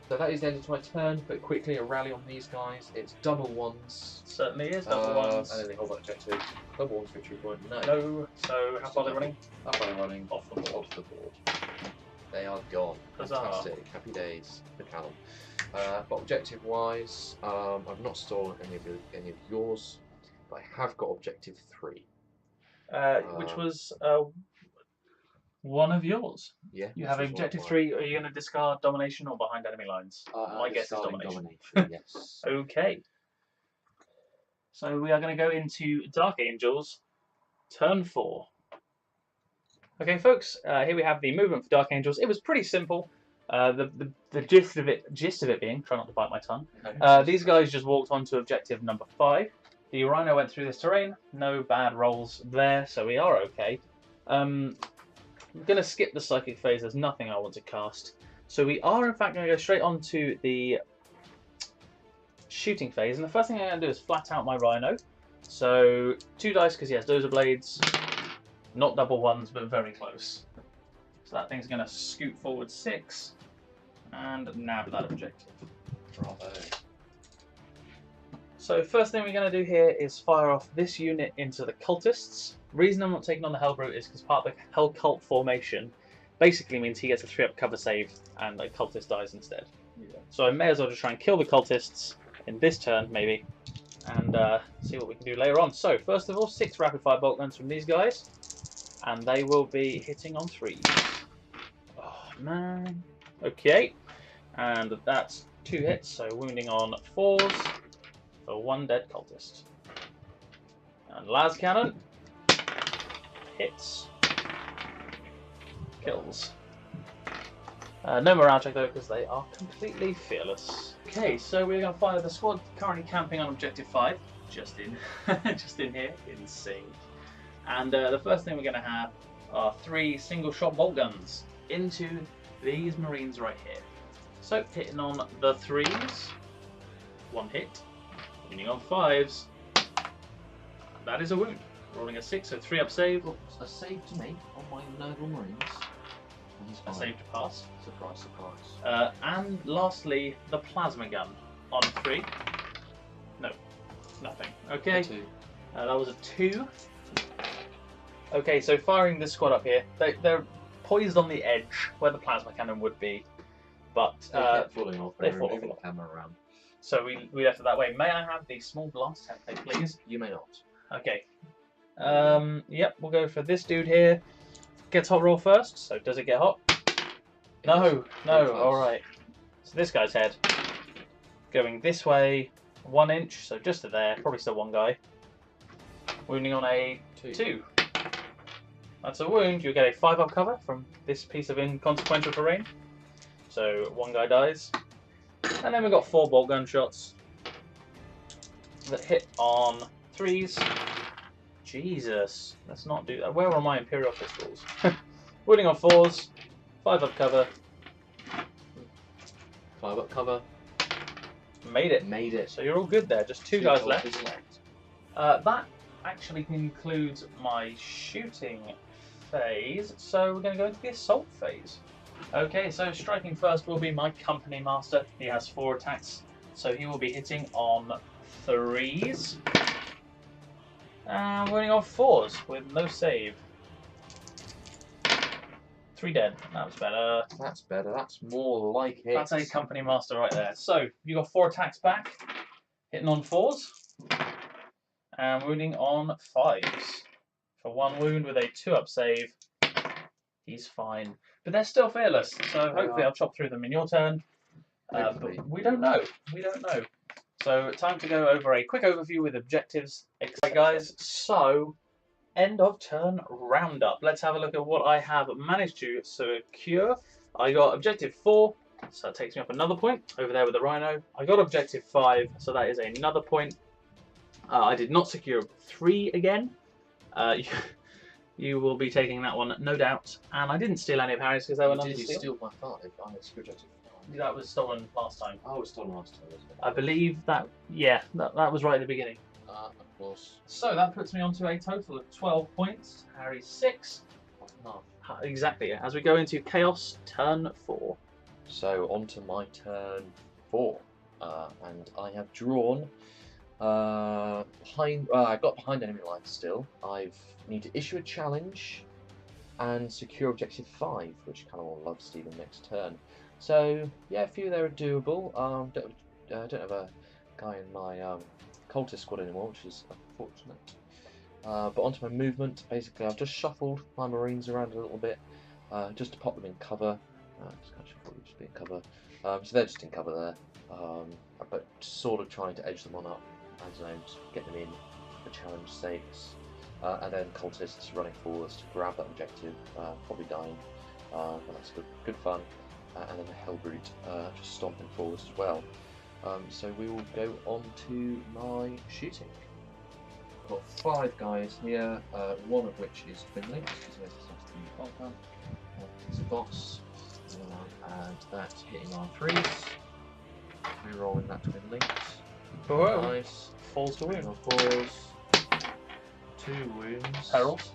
So that is the end of my turn, but quickly a rally on these guys. It's double 1s. Certainly is double 1s. And then they hold that objective. Double 1s victory point. No. No, so how far are they running? How far are they running? Off the board. Off the board. They are gone. Huzzah. Fantastic. Happy days for Callum. But objective wise, I've not stolen any of yours, but I have got objective 3. Which was one of yours. Yeah. You have objective 3. Are you going to discard domination or behind enemy lines? My guess is domination. Yes. Okay. So we are going to go into Dark Angels, turn 4. Okay, folks. Here we have the movement for Dark Angels. It was pretty simple. The gist of it being, try not to bite my tongue. These guys just walked onto objective number 5. The Rhino went through this terrain. No bad rolls there, so we are okay. I'm going to skip the psychic phase. There's nothing I want to cast. So we are in fact going to go straight on to the shooting phase. And the first thing I'm going to do is flat out my Rhino. So 2 dice because he has Dozer Blades. Not double 1s, but very close. So that thing's going to scoot forward 6 and nab that objective. Bravo. So first thing we're going to do here is fire off this unit into the cultists. Reason I'm not taking on the Hellbrute is because part of the Hell Cult formation basically means he gets a 3-up cover save and a cultist dies instead. Yeah. So I may as well just try and kill the cultists in this turn maybe and see what we can do later on. So first of all, 6 rapid fire bolt guns from these guys and they will be hitting on 3s. Oh man. Okay. And that's 2 hits, so wounding on 4s. For 1 dead cultist. And las cannon hits, kills. No morale check though because they are completely fearless. Okay, so we're going to fire the squad currently camping on objective 5, just in, just in here, insane. And the first thing we're going to have are 3 single-shot bolt guns into these marines right here. So hitting on the 3s, 1 hit. Wounding on 5s. That is a wound. Rolling a 6, so 3-up save. A save to make on my noble marines. A save to pass. Surprise, surprise. And lastly, the plasma gun on 3. No, nothing. Okay. That was a 2. Okay, so firing this squad up here, they're poised on the edge where the plasma cannon would be, but they kept falling off. They fall off. The camera around. So we left it that way. May I have the small blast template, please? You may not. Okay. Yep, we'll go for this dude here. Gets hot roll first, so does it get hot? No, alright. So this guy's head. Going this way, 1 inch, so just to there, probably still 1 guy. Wounding on a 2. That's a wound, you get a 5-up cover from this piece of inconsequential terrain. So 1 guy dies. And then we've got 4 bolt gun shots that hit on 3s Jesus, let's not do that. Where are my Imperial Pistols? Wounding on 4s, 5 up cover. 5 up cover. Made it. Made it. So you're all good there. Just 2 guys left. left. That actually concludes my shooting phase. So we're going to go into the assault phase. Okay, so striking first will be my company master. He has 4 attacks, so he will be hitting on 3s. And winning on 4s with no save. 3 dead. That was better. That's better. That's more like it. That's a company master right there. So you got 4 attacks back, hitting on 4s, and wounding on 5s. For 1 wound with a 2-up save, he's fine. But they're still fearless, so hopefully I'll chop through them in your turn. But we don't know. We don't know. So time to go over a quick overview with objectives. Okay, guys. So end of turn roundup. Let's have a look at what I have managed to secure. I got objective 4, so that takes me up another point over there with the Rhino. I got objective 5, so that is another point. I did not secure 3 again. You will be taking that one, no doubt. And I didn't steal any of Harry's because they were none to Did you steal. steal my 5? I had objective 5. That was stolen last time. Oh, it was stolen last time, wasn't it? I believe that, yeah, that was right at the beginning. Of course. So that puts me onto a total of 12 points. Harry's 6. No. Exactly, as we go into Chaos turn 4. So on to my turn 4, and I have drawn behind. I've got behind enemy lines still. I need to issue a challenge and secure objective 5, which kind of will love stealing next turn. So yeah, a few there are doable. Don't have a guy in my cultist squad anymore, which is unfortunate. But onto my movement. Basically, I've just shuffled my marines around a little bit, just to pop them in cover. Just be in cover. So they're just in cover there, but sort of trying to edge them on up, as I just get them in for challenge sakes. And then cultists running forwards to grab that objective, probably dying, but that's good fun. And then the Hellbrute just stomping forwards as well. So we will go on to my shooting. I've got 5 guys here, one of which is twin links, because it's a boss, and that's hitting on 3s. Rerolling that twin links. Whoa. Nice. Falls to wound. On 4s. 2 wounds. Perils.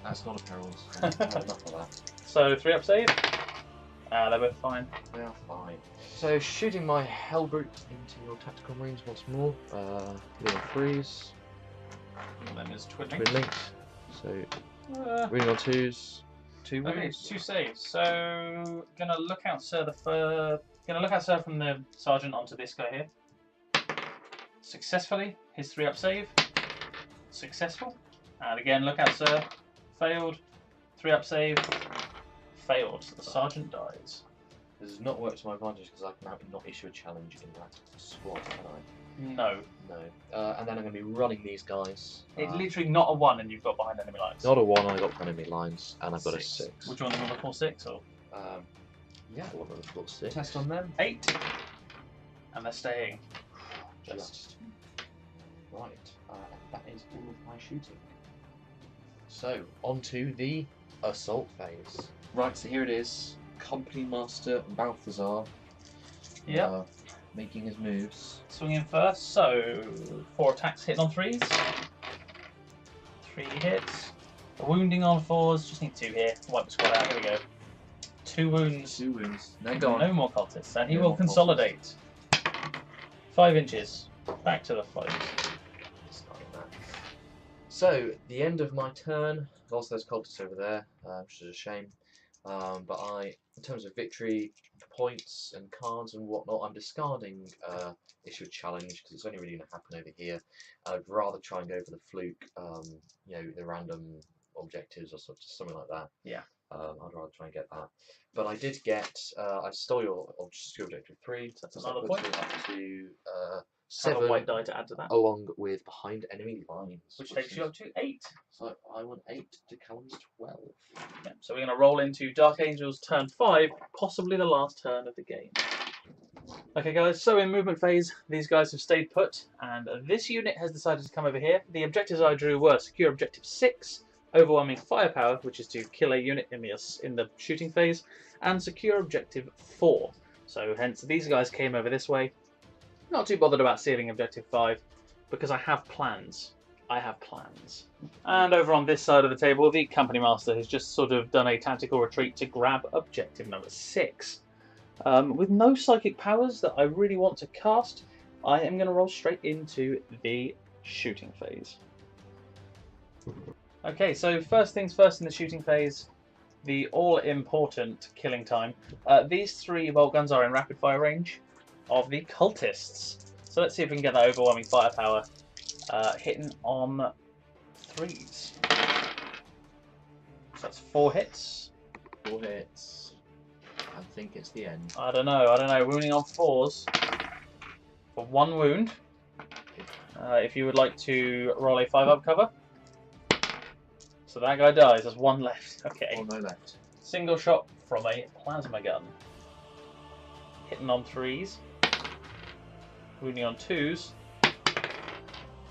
That's not a perils. Enough of that. So 3-up save. They're both fine. They are fine. So shooting my Hellbrute into your tactical marines once more. Little 3s. One of them is twin Twin links. So wounding on 2s. 2 wounds. Okay, 2 saves. So gonna look out, sir. Gonna look out, sir, from the sergeant onto this guy here. Successfully, his 3-up save. Successful. And again, look out, sir. Failed. 3-up save. Failed. The sergeant dies. This has not worked to my advantage because I can now not issue a challenge in that squad, can I? No. No. And then I'm going to be running these guys. It's literally not a 1 and you've got behind enemy lines. Not a 1, I got enemy lines, and I've got a 6. Would you want them on the 4-6 or? Yeah, I want the 4-6. Test on them. 8. And they're staying. Just. Right. That is all of my shooting. So, on to the assault phase. Right, so here it is. Company Master Balthazar. Yep. Making his moves. Swinging first, so 4 attacks hitting on 3s. 3 hits. Wounding on 4s, just need 2 here. Wipe the squad out, here we go. 2 wounds. 2 wounds. They're gone. No more cultists, and he No will more consolidate. 5 inches. Back to the fight. So, the end of my turn. Lost those cultists over there, which is a shame. But in terms of victory points and cards and whatnot, I'm discarding issue a challenge because it's only really going to happen over here. I'd rather try and go for the fluke, the random objectives or something like that. Yeah. I'd rather try and get that. But I did get, I stole your objective 3. So That's another point. Up to Have 7. a white die to add to that. Along with behind enemy lines. Which takes you up to 8. So I want 8 to Callum's 12. Yeah, so we're going to roll into Dark Angels turn 5, possibly the last turn of the game. Okay guys, so in movement phase, these guys have stayed put, and this unit has decided to come over here. The objectives I drew were secure objective 6, overwhelming firepower, which is to kill a unit in the shooting phase, and secure objective 4. So hence these guys came over this way. Not too bothered about sealing objective 5, because I have plans. I have plans. And over on this side of the table, the company master has just sort of done a tactical retreat to grab objective number 6. With no psychic powers that I really want to cast, I am going to roll straight into the shooting phase. Okay, so first things first in the shooting phase, the all-important killing time. These 3 bolt guns are in rapid fire range of the cultists. So let's see if we can get that overwhelming firepower hitting on 3s. So that's 4 hits. 4 hits. I think it's the end. I don't know. Wounding on 4s for 1 wound. If you would like to roll a 5-up cover. So that guy dies. There's 1 left. Okay. 1 left. Single shot from a plasma gun. Hitting on 3s. Wounding on 2s.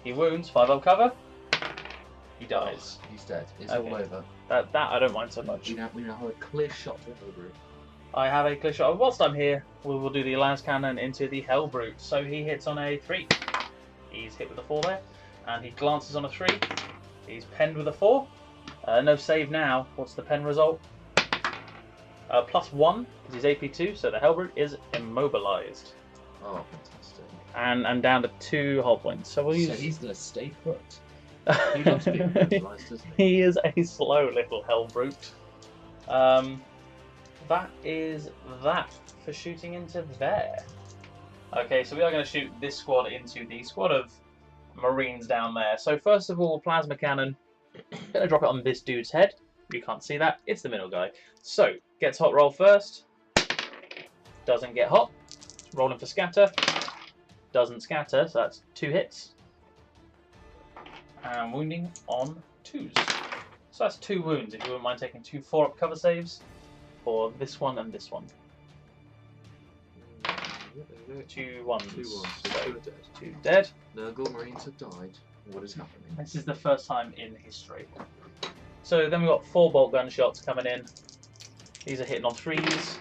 He wounds. 5-up cover. He dies. Oh, he's dead. It's Okay. all over. That I don't mind so much. We now have a clear shot to Hellbrute. I have a clear shot. Whilst I'm here, we will do the las cannon into the Hellbrute. So he hits on a 3. He's hit with a 4 there. And he glances on a 3. He's penned with a 4. No save now. What's the pen result? +1, because he's AP2, so the Hellbrute is immobilized. Oh, fantastic. And down to 2 hull points. So we'll use... So he's going to stay put. He loves being immobilized, doesn't he? He is a slow little Hellbrute. That is that for shooting into there. Okay, so we are going to shoot this squad into the squad of Marines down there. So first of all, plasma cannon. Going to drop it on this dude's head. You can't see that. It's the middle guy. So, gets hot roll first. Doesn't get hot. Rolling for scatter. Doesn't scatter, so that's 2 hits. And wounding on 2s. So that's 2 wounds, if you wouldn't mind taking 2 4-up cover saves for this one and this one. 2 ones. 2 1s. So So 2 are dead. 2 dead. Nurgle Marines have died. What is happening? This is the first time in history. So then we've got 4 bolt gun shots coming in. These are hitting on 3s.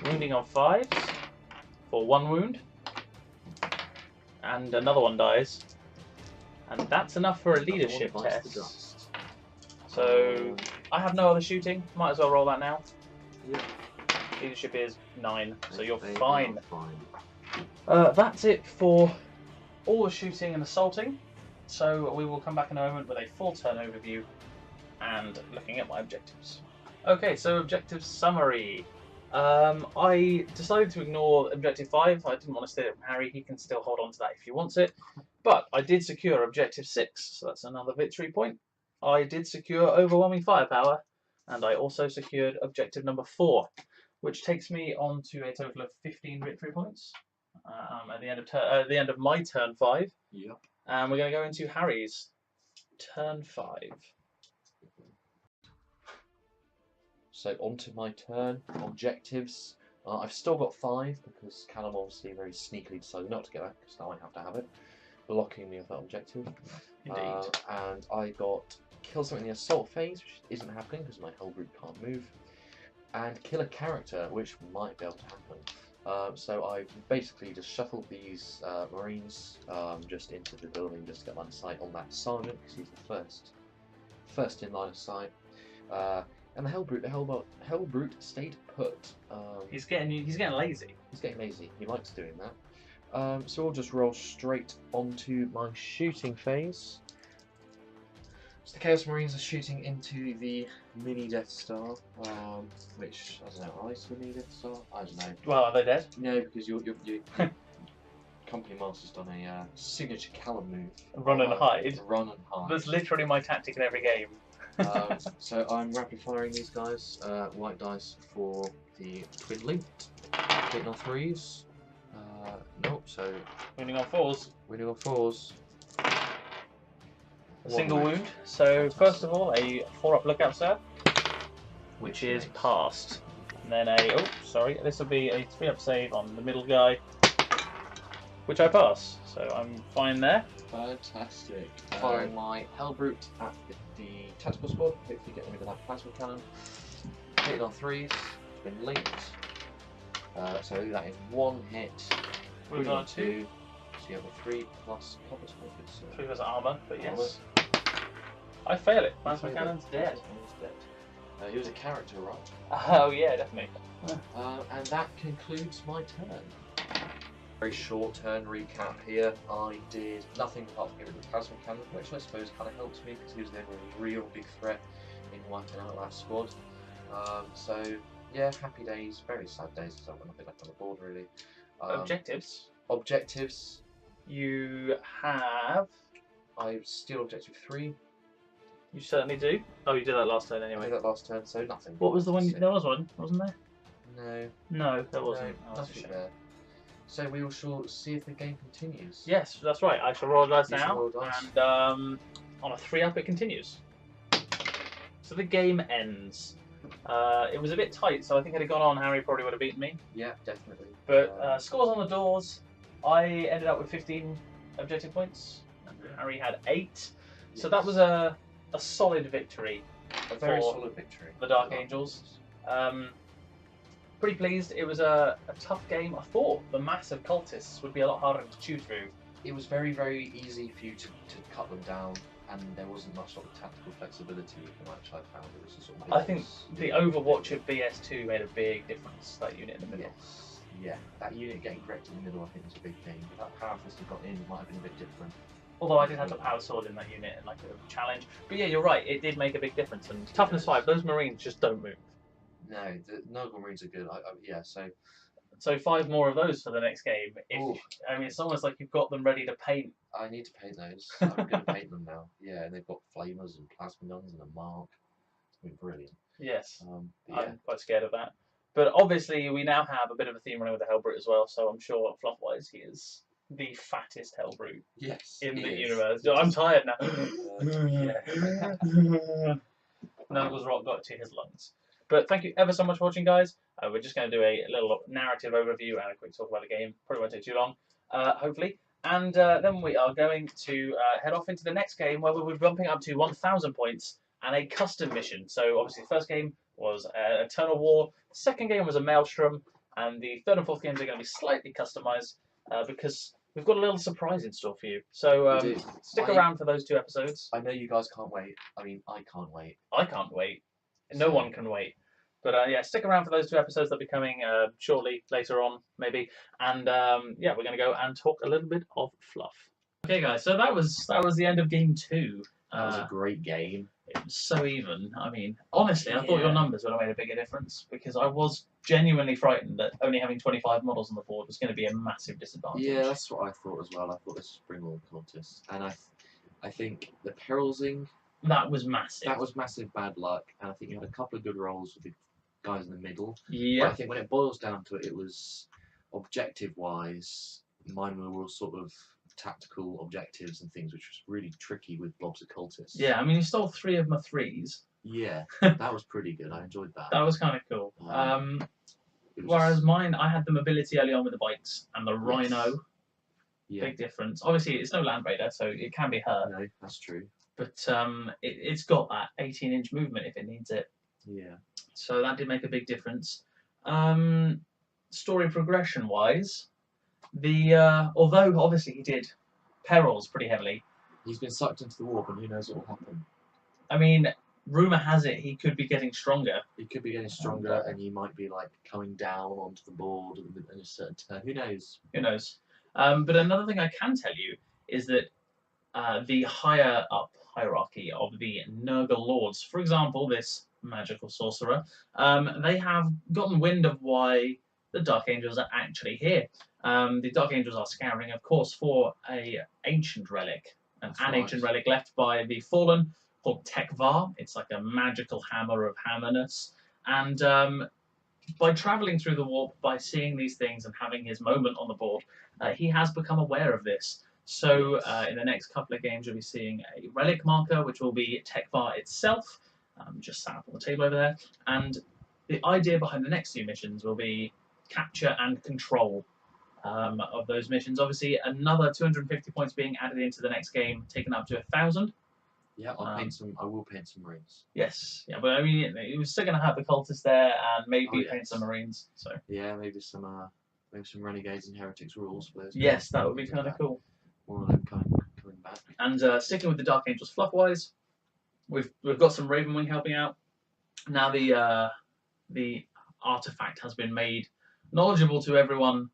Wounding on 5s for 1 wound. And another one dies. And that's enough for a leadership Another one bites the test. dust. So I have no other shooting. Might as well roll that now. Yeah. Leadership is 9, so you're They fine. are fine. That's it for all the shooting and assaulting. So we will come back in a moment with a full turn overview and looking at my objectives. Okay, so objective summary. I decided to ignore objective 5. I didn't want to steal it from Harry. He can still hold on to that if he wants it. But I did secure objective 6, so that's another victory point. I did secure overwhelming firepower, and I also secured objective number 4, which takes me on to a total of 15 victory points at the end of my turn 5. Yep. And we're going to go into Harry's turn 5. So onto my turn. Objectives. I've still got 5 because Callum obviously very sneakily decided not to get that, because now I have to have it, blocking me of that objective. Indeed. And I got kill something in the assault phase, which isn't happening because my Hellbrute can't move, and kill a character, which might be able to happen. So I basically just shuffled these Marines just into the building just to get line of sight on that sergeant, because he's the first in line of sight. And the Hellbrute stayed put. He's getting lazy. He's getting lazy. He likes doing that. So we'll just roll straight onto my shooting phase. So the Chaos Marines are shooting into the mini Death Star, which, I don't know, are they still mini Death Star? I don't know. Well, are they dead? No, because your Company Master's done a signature Callum move. Run and hide. Run and hide. That's literally my tactic in every game. So I'm rapid firing these guys. White dice for the twin linked. Hitting on 3s. Nope, so Winning on 4s. winning on 4s. A single wound. So first of all, a 4-up lookout, sir, which is passed. And then this will be a 3-up save on the middle guy, which I pass. So I'm fine there. Fantastic. Firing my Hellbrute at the tactical squad, hopefully getting rid of that plasma cannon. Hit on 3s, been linked. So that is 1 hit. We've got 2. So you have a 3 plus copper focus. 3 was armor, but yes. I fail it. Plasma failed cannon's it. dead. He's dead. He was a character, right? Oh yeah, definitely. And that concludes my turn. Very short turn recap here. I did nothing apart from get rid of the plasma cannon, which I suppose kind of helps me because he was the only real big threat in wiping out that squad. So yeah, happy days, very sad days because I've got nothing left on the board really. Objectives. Objectives. You have. I steal objective 3. You certainly do. Oh, you did that last turn I anyway. did that last turn, so nothing. What was the one? So- There was one, wasn't there? No, No, there wasn't. no, Oh, that's a nothing shame. there. So we shall see if the game continues. Yes, that's right. I shall roll dice You shall now, roll dice. and on a 3-up it continues. So the game ends. It was a bit tight, so I think had it gone on, Harry probably would have beaten me. Yeah, definitely. But scores on the doors, I ended up with 15 objective points, and Harry had 8. So that was a solid victory. a very for solid victory. the Dark Angels. Pretty pleased. It was a tough game. I thought the massive cultists would be a lot harder to chew through. It was very, very easy for you to cut them down, and there wasn't much sort of tactical flexibility with the match I found. It was a sort of I think the Overwatch of BS2 made a big difference, that unit in the middle. Yes. Yeah, that unit getting wrecked in the middle I think was a big thing. If that Power Fist had got in, it might have been a bit different. Although I did have the Power Sword in that unit and like a challenge. But yeah, you're right, it did make a big difference. And Toughness 5, those Marines just don't move. No, the Nurgle Marines are good. Yeah, so So 5 more of those for the next game. Ooh. I mean, it's almost like you've got them ready to paint. I need to paint those. I'm going to paint them now. Yeah, and they've got flamers and plasma guns and a mark. It's been brilliant. Yes, But yeah. I'm quite scared of that. But obviously, we now have a bit of a theme running with the Hellbrute as well, so I'm sure fluff-wise he is the fattest Hellbrute Yes. in he the is. universe. He I'm is. tired now. Yeah. Nurgle's Rock got to his lungs. But thank you ever so much for watching, guys. We're just going to do a little narrative overview and a quick talk about the game. Probably won't take too long, hopefully. And then we are going to head off into the next game where we'll be bumping up to 1,000 points and a custom mission. So obviously the first game was Eternal War, the second game was a Maelstrom, and the third and fourth games are going to be slightly customized because we've got a little surprise in store for you. So We do. stick around for those 2 episodes. I know you guys can't wait. I mean, I can't wait. I can't wait. No So- one can wait. But yeah, stick around for those 2 episodes. They'll be coming shortly, later on, maybe. And yeah, we're going to go and talk a little bit of fluff. Okay, guys. So that was the end of game 2. That was a great game. It was so even. I mean, honestly, I thought Yeah. your numbers would have made a bigger difference because I was genuinely frightened that only having 25 models on the board was going to be a massive disadvantage. Yeah, that's what I thought as well. I thought this was bring all the contests, and I think the Perilsing, That was massive. that was massive bad luck, and I think you had a couple of good rolls with the guys in the middle. But Yeah. I think when it boils down to it, it was objective-wise, mine were all sort of tactical objectives and things, which was really tricky with blobs of cultists. Yeah, I mean, you stole 3 of my 3s. Yeah, that was pretty good. I enjoyed that. That was kind of cool. It was Whereas just- mine, I had the mobility early on with the bikes and the Rhino. yeah, Big difference. Obviously, it's no Land Raider, so it can be hurt. no, that's true. But it's got that 18-inch movement if it needs it. Yeah, So that did make a big difference. Story progression-wise, although obviously he did perils pretty heavily. he's been sucked into the warp, and who knows what will happen. I mean, rumor has it he could be getting stronger. He could be getting stronger, and he might be like coming down onto the board in a certain turn. Who knows? Who knows? But another thing I can tell you is that the higher up hierarchy of the Nurgle Lords, for example, this magical sorcerer, they have gotten wind of why the Dark Angels are actually here. The Dark Angels are scouring, of course, for an ancient relic, an That's ancient right. relic left by the Fallen called Techvar. It's like a magical hammer of hammerness. And by travelling through the warp, by seeing these things and having his moment on the board, he has become aware of this. So in the next couple of games, you'll be seeing a relic marker, which will be Techvar itself, just sat up on the table over there. And the idea behind the next few missions will be capture and control of those missions. Obviously, another 250 points being added into the next game, taken up to 1,000. Yeah, I will paint some Marines. Yes, yeah, but I mean, it was still going to have the cultists there and maybe paint some Marines. So yeah, maybe some renegades and heretics rules for those. Yes, that would be kind of cool. More of them coming back. And sticking with the Dark Angels fluff wise, we've got some Ravenwing helping out. Now the artifact has been made knowledgeable to everyone.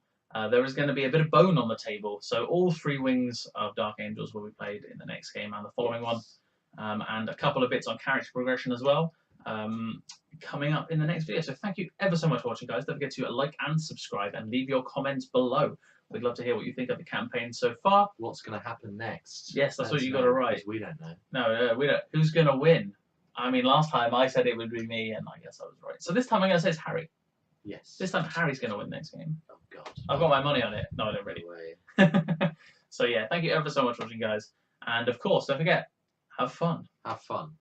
There is going to be a bit of bone on the table, so all 3 wings of Dark Angels will be played in the next game and the following one, and a couple of bits on character progression as well, coming up in the next video. So thank you ever so much for watching, guys. Don't forget to like and subscribe and leave your comments below. We'd love to hear what you think of the campaign so far. What's going to happen next? Yes, that's what you got to write. We don't know. No, we don't. Who's going to win? I mean, last time I said it would be me, and I guess I was right. So this time I'm going to say it's Harry. Yes. This time Harry's going to win next game. Oh, God. I've got my money on it. No, I don't really. So yeah, thank you ever so much for watching, guys. And of course, don't forget, have fun. Have fun.